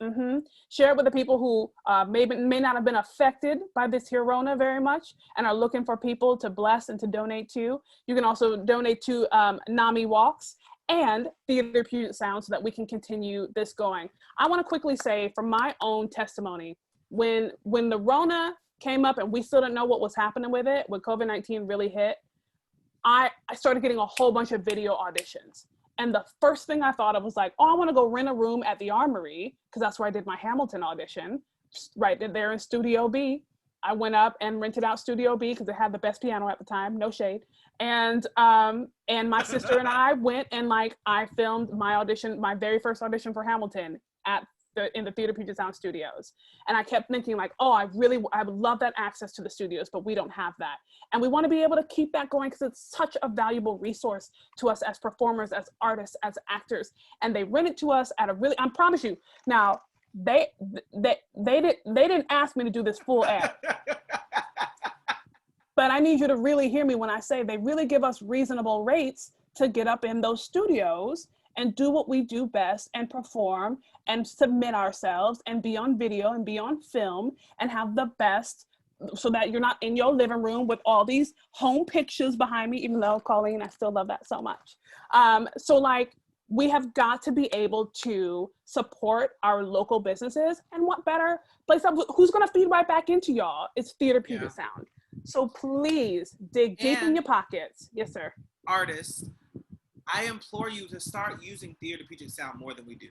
Share it with the people who may not have been affected by this Rona very much and are looking for people to bless and to donate to. You can also donate to NAMI Walks and Theater Puget Sound so that we can continue this going. I want to quickly say from my own testimony, when the Rona came up and we still didn't know what was happening with it, when COVID-19 really hit, I started getting a whole bunch of video auditions. And the first thing I thought of was like, oh, I want to go rent a room at the Armory, because that's where I did my Hamilton audition, right there in Studio B. I went up and rented out Studio B because it had the best piano at the time, no shade. And my sister and I went and I filmed my audition, my very first audition for Hamilton in the Theater Puget Sound studios. And I kept thinking I would love that access to the studios, but we don't have that. And we want to be able to keep that going because it's such a valuable resource to us as performers, as artists, as actors. And they rent it to us at I promise you, now they didn't ask me to do this full ad. But I need you to really hear me when I say they really give us reasonable rates to get up in those studios and do what we do best and perform and submit ourselves and be on video and be on film and have the best, so that you're not in your living room with all these home pictures behind me, even though Colleen, I still love that so much. We have got to be able to support our local businesses, and what better place, who's gonna feed right back into y'all? It's Theater Puget Sound. So please dig deep in your pockets. Yes, sir. Artists, I implore you to start using Theater Puget Sound more than we do.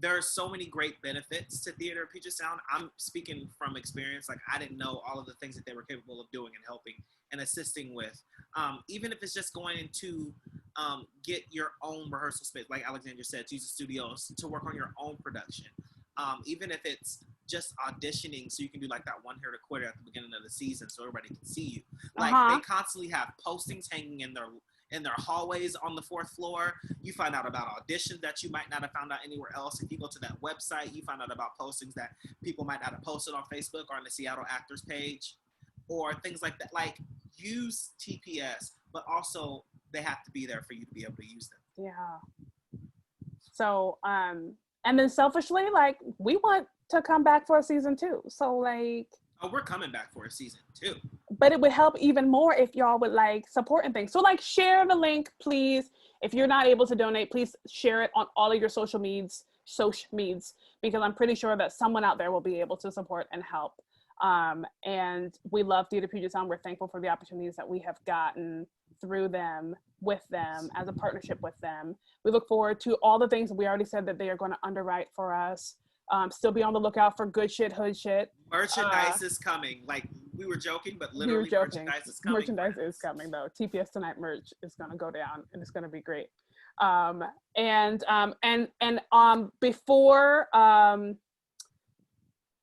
There are so many great benefits to Theater Puget Sound. I'm speaking from experience. I didn't know all of the things that they were capable of doing and helping and assisting with. Even if it's just going to get your own rehearsal space, like Alexandria said, to use the studios to work on your own production. Even if it's just auditioning so you can do that one here to quarter at the beginning of the season so everybody can see you. They constantly have postings hanging in their hallways on the 4th floor. You find out about auditions that you might not have found out anywhere else. If you go to that website, you find out about postings that people might not have posted on Facebook or on the Seattle Actors page or things like that. Use TPS, but also they have to be there for you to be able to use them. Yeah. So, and then selfishly, we want to come back for a season 2. So oh, we're coming back for a season 2. But it would help even more if y'all would support and things. So share the link, please. If you're not able to donate, please share it on all of your social medias, because I'm pretty sure that someone out there will be able to support and help. And we love Theater Puget Sound. We're thankful for the opportunities that we have gotten through them, with them, as a partnership with them. We look forward to all the things we already said that they are going to underwrite for us. Still be on the lookout for good shit, hood shit. Merchandise is coming. Like, we were joking, but literally merchandise is coming. Merchandise is coming, though. TPS Tonight merch is going to go down, and it's going to be great.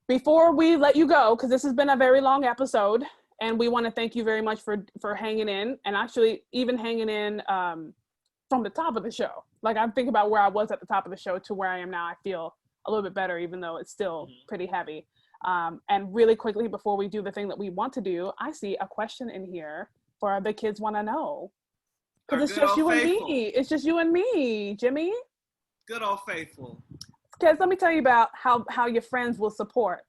Before we let you go, because this has been a very long episode, and we want to thank you very much for hanging in, and actually even hanging in from the top of the show. Like, I'm thinking about where I was at the top of the show to where I am now. I feel a little bit better, even though it's still pretty heavy. And really quickly, before we do the thing that we want to do, I see a question in here for the kids want to know. Because it's just you and me. It's just you and me, Jimmy. Good old faithful. Because let me tell you about how your friends will support.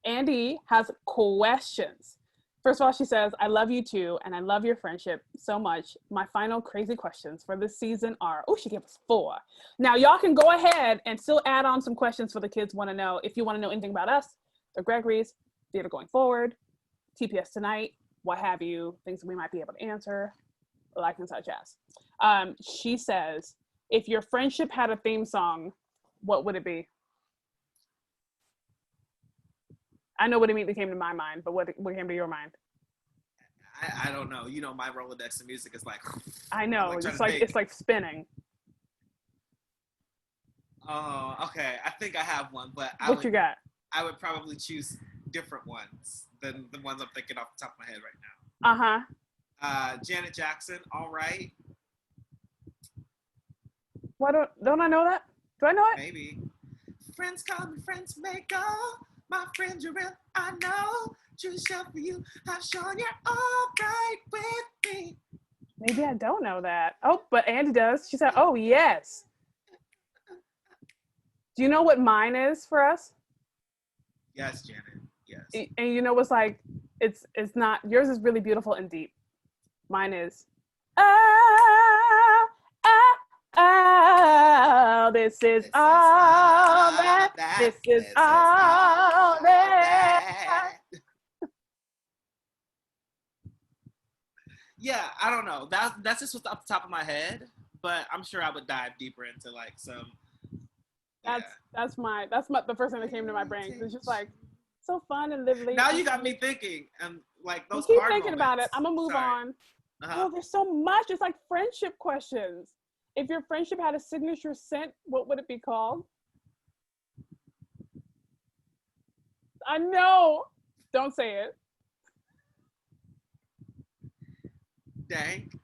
Andy has questions. First of all, she says, I love you too, and I love your friendship so much. My final crazy questions for this season are, she gave us 4. Now, y'all can go ahead and still add on some questions for the kids want to know. If you want to know anything about us, the Gregory's, theater going forward, TPS Tonight, what have you, things that we might be able to answer, like and such as. She says, if your friendship had a theme song, what would it be? I know what immediately came to my mind, but what came to your mind? I don't know. You know, my Rolodex of music is like. I know. It's like spinning. Oh, okay. I think I have one, but you got? I would probably choose different ones than the ones I'm thinking off the top of my head right now. Janet Jackson, All Right. Why don't I know that? Do I know it? Maybe. Friends come, friends may go. My friends are real, I know. True self for you, I've shown you're all right with me. Maybe I don't know that. Oh, but Andy does. She said, oh, yes. Do you know what mine is for us? Yes, Janet, yes. And you know what's like, it's not, yours is really beautiful and deep. Mine is, this is all that. This is all that. Yeah, I don't know. That's just what's off the top of my head, but I'm sure I would dive deeper into like some. That's the first thing that came to my brain. It's just like so fun and lively. Now you got me thinking, and like those. Keep thinking about it. I'm gonna move on. Uh-huh. Oh, there's so much. It's like friendship questions. If your friendship had a signature scent, what would it be called? I know. Don't say it. Dank.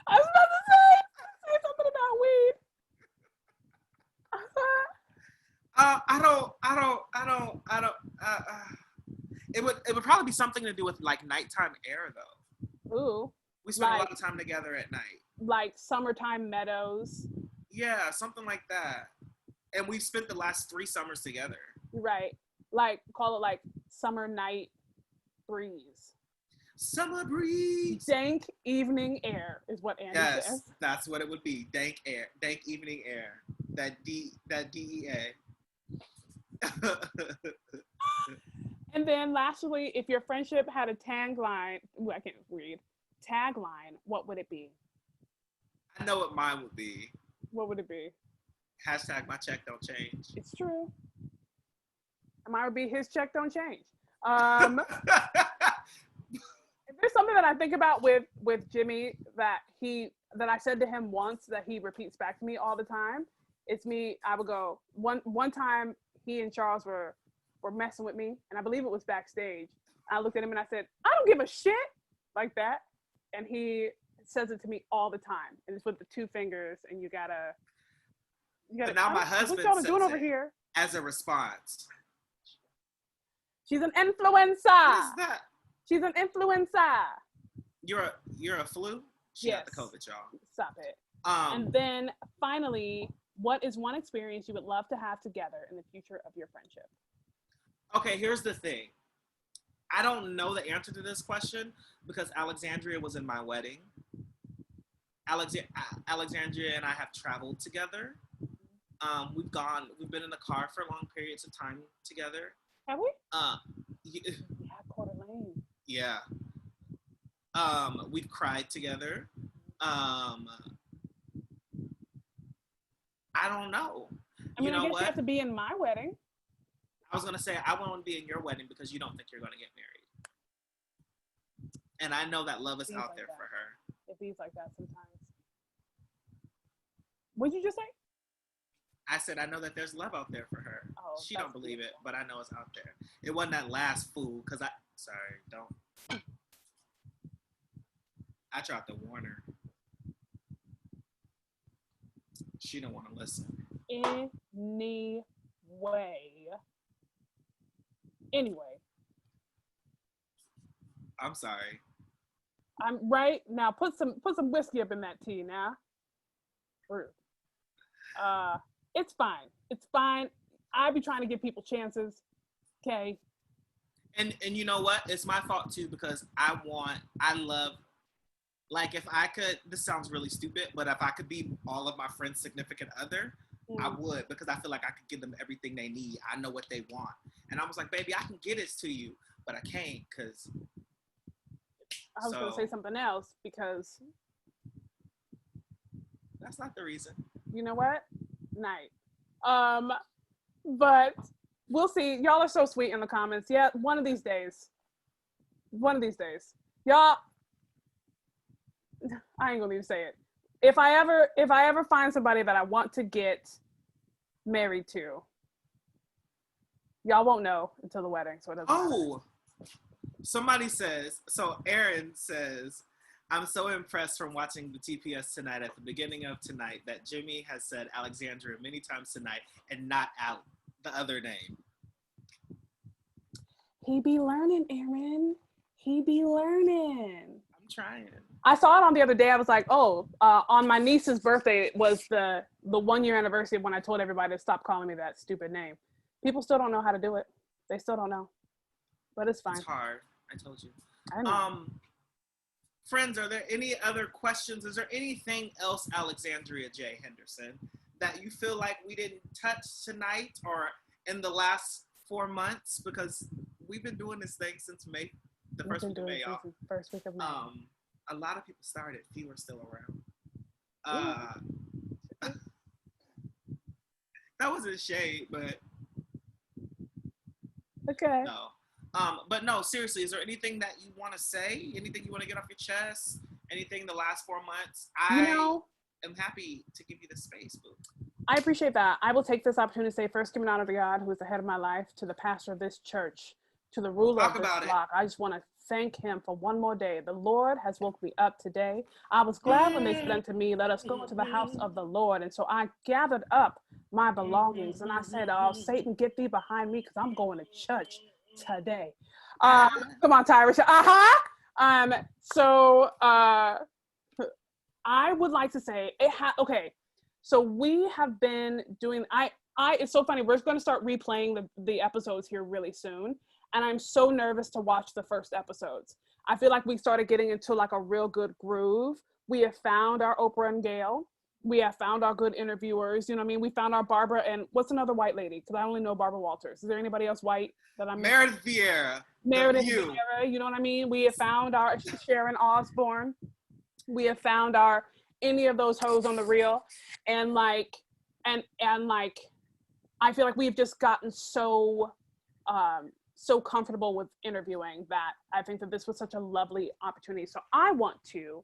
I was about to say something about weed. It would probably be something to do with like nighttime air though. Ooh. We spent a lot of time together at night. Like summertime meadows. Yeah, something like that. And we've spent the last 3 summers together. Right. Like, call it like summer night breeze. Summer breeze. Dank evening air is what Andy says. Yes, that's what it would be. Dank air. Dank evening air. That DEA. And then lastly, if your friendship had a tagline, I can't read. Tagline, what would it be? I know what mine would be. What would it be? Hashtag my check don't change. It's true. Mine would be his check don't change. If there's something that I think about with Jimmy that I said to him once that he repeats back to me all the time, it's me. I would go one time he and Charles were messing with me, and I believe it was backstage. I looked at him and I said, I don't give a shit, like that. And he says it to me all the time. And it's with the 2 fingers, and you gotta. But now my husband what y'all says doing over it here? as a response. She's an influencer. What is that? She's an influencer. You're a flu? She got the COVID, y'all. Stop it. And then finally, what is one experience you would love to have together in the future of your friendship? Okay, here's the thing. I don't know the answer to this question because Alexandria was in my wedding. Alexandria and I have traveled together. We've been in the car for long periods of time together. Have we? Yeah, Coeur d'Alene. Yeah. We've cried together. I don't know. I mean, You know I guess what? you have to be in my wedding. I was gonna say I won't be in your wedding because you don't think you're gonna get married, and I know that love is out like there that. for her. It feels like that sometimes. What did you just say? I said I know that there's love out there for her. Oh, She that's don't believe it, beautiful. but I know it's out there. It wasn't that last fool because I tried to warn her. She don't want to listen. Anyway. I'm sorry. I'm right now. Put some whiskey up in that tea now. Rude. It's fine. It's fine. I be trying to give people chances. Okay. And you know what? It's my fault too because I love. Like if I could, this sounds really stupid, but if I could be all of my friends' significant other, I would, because I feel like I could give them everything they need. I know what they want. And I was like, baby, I can get this to you, but I can't because. I was going to say something else because. That's not the reason. You know what? Night. But we'll see. Y'all are so sweet in the comments. Yeah, one of these days. Y'all, I ain't gonna even say it. If I ever find somebody that I want to get married to, y'all won't know until the wedding, so it doesn't matter. Somebody says, so Aaron says, I'm so impressed from watching the TPS tonight at the beginning of tonight that Jimmy has said Alexandria many times tonight and not out the other name. He be learning, Aaron. He be learning. I'm trying. I saw it on the other day. I was like, on my niece's birthday was the 1 year anniversary of when I told everybody to stop calling me that stupid name. People still don't know how to do it. They still don't know. But it's fine. It's hard. I told you. I know. Friends, are there any other questions? Is there anything else, Alexandria J. Henderson, that you feel like we didn't touch tonight or in the last 4 months? Because we've been doing this thing since May, the first week of May, y'all. First week of May. A lot of people started. Few are still around. That wasn't shade, but okay. No. But no, seriously, is there anything that you want to say? Anything you want to get off your chest? Anything the last 4 months? I am happy to give you the space, boo. I appreciate that. I will take this opportunity to say, first, giving honor to God, who is the head of my life, to the pastor of this church, to the ruler of this block. I just want to thank him for one more day. The Lord has woke me up today. I was glad when they said unto me, let us go into the house of the Lord. And so I gathered up my belongings and I said, Satan, get thee behind me because I'm going to church today. Come on, Tyra. I would like to say okay. So we have been doing, it's so funny. We're going to start replaying the episodes here really soon. And I'm so nervous to watch the first episodes. I feel like we started getting into like a real good groove. We have found our Oprah and Gail. We have found our good interviewers. You know what I mean? We found our Barbara and what's another white lady? Because I only know Barbara Walters. Is there anybody else white that I'm Meredith Vieira. Meredith Vieira, you know what I mean? We have found our Sharon Osbourne. We have found our any of those hoes on the reel. And like I feel like we've just gotten so comfortable with interviewing that I think that this was such a lovely opportunity. So I want to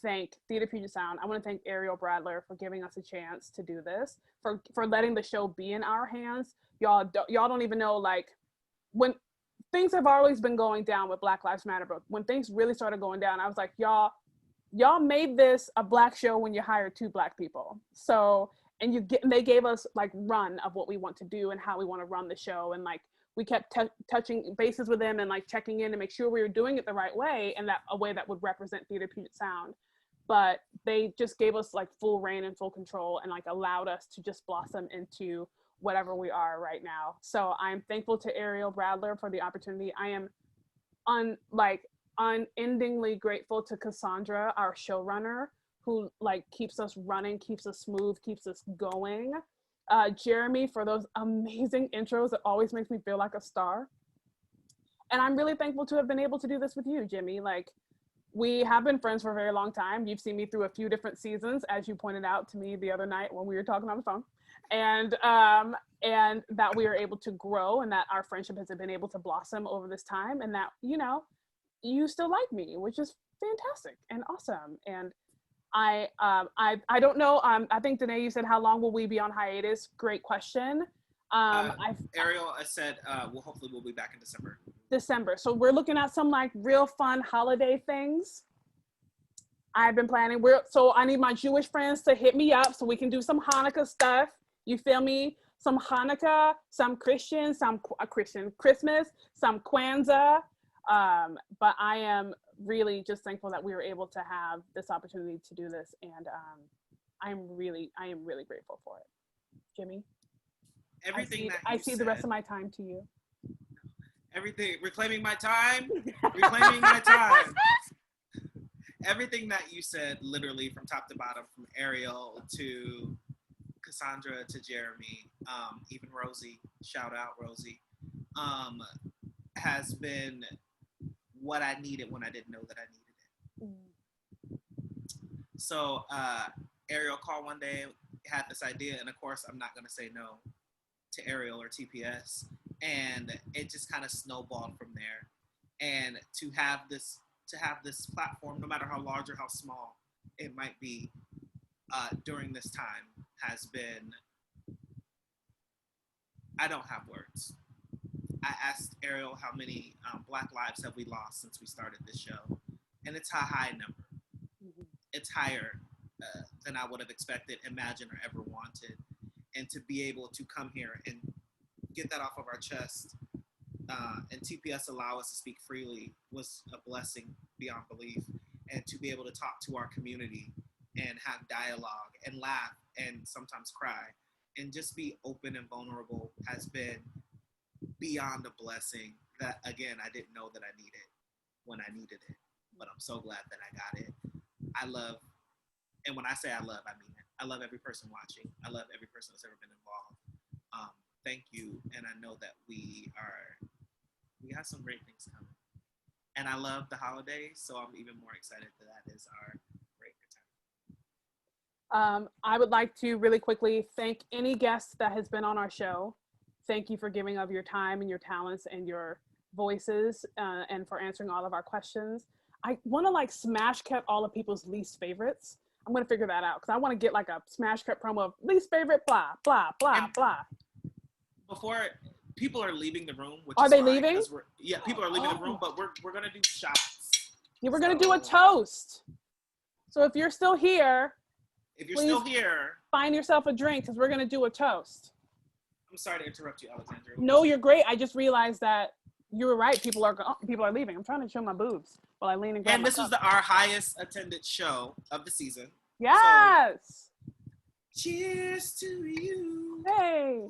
thank Theater Puget Sound. I want to thank Ariel Bradler for giving us a chance to do this, for letting the show be in our hands. Y'all don't even know, like, when things have always been going down with Black Lives Matter, but when things really started going down, I was like, y'all made this a Black show when you hired 2 Black people. So, and they gave us like run of what we want to do and how we want to run the show. And like, we kept touching bases with them and like checking in to make sure we were doing it the right way and that a way that would represent Theater Puget Sound. But they just gave us like full reign and full control and like allowed us to just blossom into whatever we are right now. So I'm thankful to Ariel Bradler for the opportunity. I am unendingly grateful to Cassandra, our showrunner, who like keeps us running, keeps us smooth, keeps us going. Jeremy for those amazing intros that always makes me feel like a star. And I'm really thankful to have been able to do this with you, Jimmy. Like, We have been friends for a very long time. You've seen me through a few different seasons, as you pointed out to me the other night when we were talking on the phone, and that we are able to grow, and that our friendship has been able to blossom over this time, and that you still like me, which is fantastic and awesome. And I don't know. I think Danae, you said how long will we be on hiatus? Great question. Ariel, I said, hopefully we'll be back in December. December. So we're looking at some like real fun holiday things. I've been planning. So I need my Jewish friends to hit me up so we can do some Hanukkah stuff. You feel me? Some Hanukkah, some Christian, Christmas, some Kwanzaa. But I am really just thankful that we were able to have this opportunity to do this, and I am really grateful for it. Jimmy, I see the rest of my time to you. Everything, reclaiming my time. Everything that you said, literally from top to bottom, from Ariel to Cassandra to Jeremy, even Rosie, shout out Rosie, has been what I needed when I didn't know that I needed it. So Ariel called one day, had this idea, and of course I'm not going to say no to Ariel or TPS, and it just kind of snowballed from there. And to have this platform, no matter how large or how small it might be, during this time has been, I don't have words. I asked Ariel how many Black lives have we lost since we started this show, and it's a high number. Mm-hmm. It's higher than I would have expected, imagined, or ever wanted. And to be able to come here and get that off of our chest, and TPS allow us to speak freely, was a blessing beyond belief. And to be able to talk to our community and have dialogue and laugh and sometimes cry and just be open and vulnerable has been beyond a blessing that, again, I didn't know that I needed when I needed it. But I'm so glad that I got it. I love, and when I say I love, I mean it. I love every person watching. I love every person that's ever been involved. Thank you. And I know that we have some great things coming. And I love the holidays, so I'm even more excited that is our great return. I would like to really quickly thank any guest that has been on our show. Thank you for giving of your time and your talents and your voices, and for answering all of our questions. I want to smash cut all of people's least favorites. I'm going to figure that out because I want to get a smash cut promo of least favorite, blah, blah, blah, blah. Before people are leaving the room, which are is they fine, leaving? People are leaving the room, but we're going to do shots. Yeah, we're going to do a toast. So if you're still here, find yourself a drink because we're going to do a toast. I'm sorry to interrupt you, Alexandria. No, you're great. I just realized that you were right. People are leaving. I'm trying to show my boobs while I lean and grab And my this cup. was our highest attended show of the season. Yes. So, cheers to you. Hey.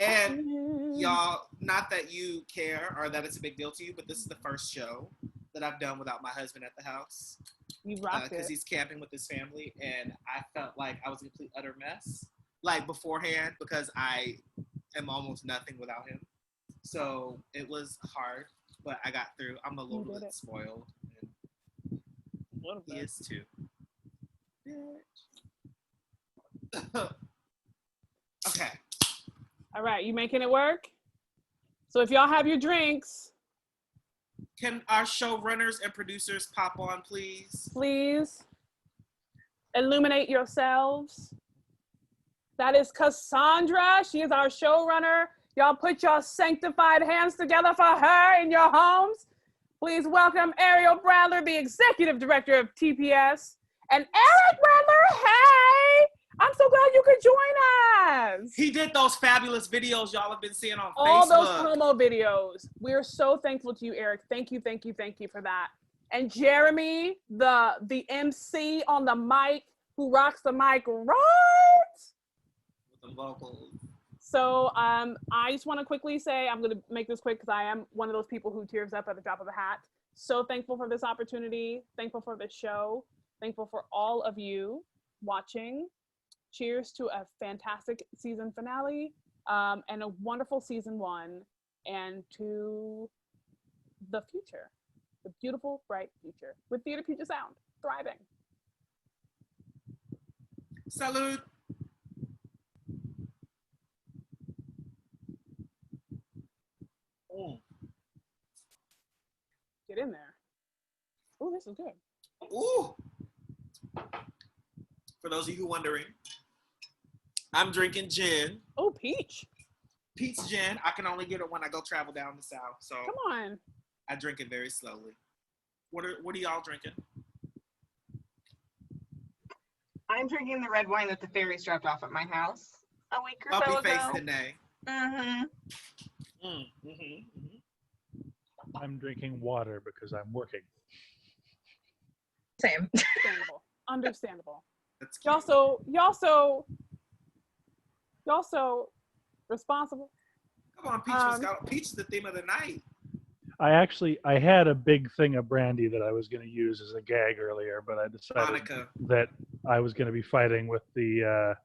And y'all, not that you care or that it's a big deal to you, but this is the first show that I've done without my husband at the house. You rocked it. Because he's camping with his family, and I felt like I was a complete utter mess. Beforehand, because I am almost nothing without him. So it was hard, but I got through. I'm a little bit spoiled. And he is too. Okay. All right, you making it work? So if y'all have your drinks. Can our showrunners and producers pop on, please? Please. Illuminate yourselves. That is Cassandra. She is our showrunner. Y'all put your sanctified hands together for her in your homes. Please welcome Ariel Bradler, the executive director of TPS. And Eric Bradler, hey! I'm so glad you could join us. He did those fabulous videos y'all have been seeing on Facebook. All those promo videos. We're so thankful to you, Eric. Thank you for that. And Jeremy, the MC on the mic, who rocks the mic right. With the vocals. So I just want to quickly say, I'm going to make this quick because I am one of those people who tears up at the drop of a hat. So thankful for this opportunity. Thankful for this show. Thankful for all of you watching. Cheers to a fantastic season finale and a wonderful season one, and to the future. the beautiful, bright future with Theater Future Sound thriving. Salud. Get in there. Oh, this is good. Ooh. For those of you who are wondering, I'm drinking gin. Oh, peach. Peach gin. I can only get it when I go travel down the south. So come on. I drink it very slowly. What are y'all drinking? I'm drinking the red wine that the fairies dropped off at my house a week or so ago. Puppy face today. I'm drinking water because I'm working. Same. Understandable. That's Y'all so responsible. Come on, Peach. Peach is the theme of the night. I had a big thing of brandy that I was going to use as a gag earlier, but I decided that I was going to be fighting with the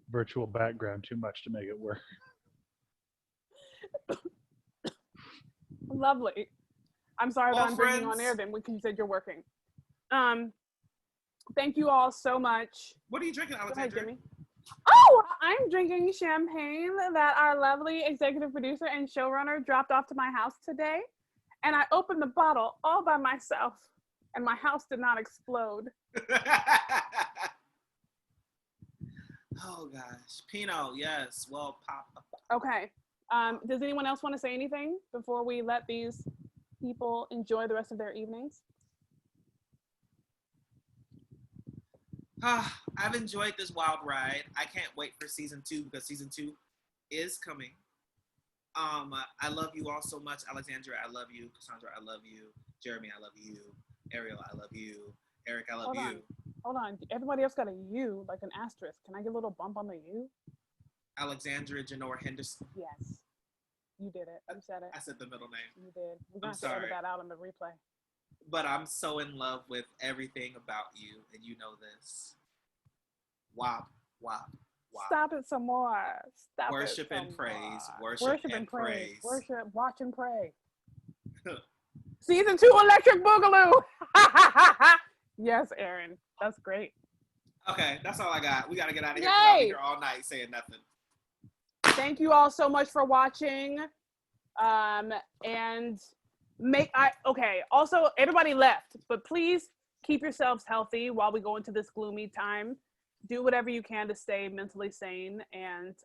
virtual background too much to make it work. Lovely. I'm sorry that I'm drinking on air then because you said you're working. Thank you all so much. What are you drinking, Alexandria? Go ahead, Jimmy. Oh, I'm drinking champagne that our lovely executive producer and showrunner dropped off to my house today. And I opened the bottle all by myself, and my house did not explode. Oh, gosh. Pinot, yes. Well, pop. Okay. Does anyone else want to say anything before we let these people enjoy the rest of their evenings? I've enjoyed this wild ride. I can't wait for season 2 because season 2 is coming. I love you all so much. Alexandria, I love you. Cassandra, I love you. Jeremy, I love you. Ariel, I love you. Eric, I love you. Hold on. Everybody else got a U, like an asterisk. Can I get a little bump on the U? Alexandria Janora Henderson. Yes. You did it. You said it. I said the middle name. You did. We're going I'm to edit sorry. that out on the replay. But I'm so in love with everything about you, and you know this. Wop, wop, wop. Stop it some more. Stop Worship it and praise. more. Worship and praise. Worship, watch and pray. Season 2 Electric Boogaloo. Yes, Aaron. That's great. Okay, that's all I got. We got to get out of here. Yay! I'll be here all night saying nothing. Thank you all so much for watching. Okay, also everybody left, but please keep yourselves healthy while we go into this gloomy time. Do whatever you can to stay mentally sane and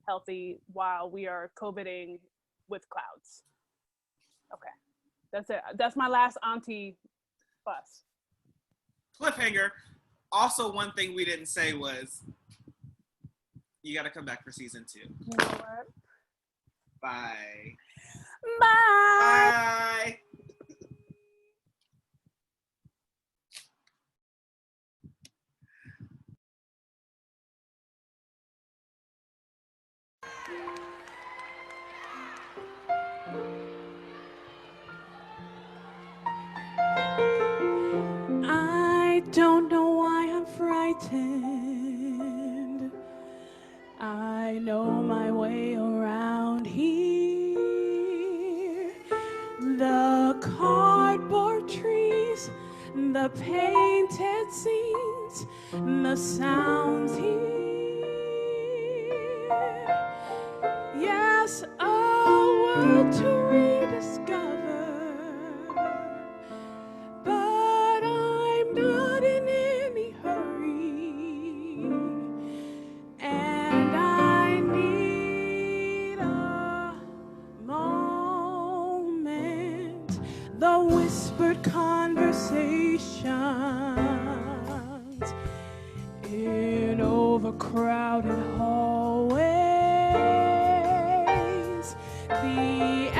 healthy while we are COVIDing with clouds. Okay, that's it. That's my last auntie fuss. Cliffhanger. Also, one thing we didn't say was you got to come back for season 2. You know what? Bye. Bye. Bye. I don't know why I'm frightened. I know my way around here. The cardboard trees, the painted scenes, the sounds here. Yes, a world to rediscover. But I'm not in any hurry. And I need a moment. The whispered conversations in overcrowded hallways. The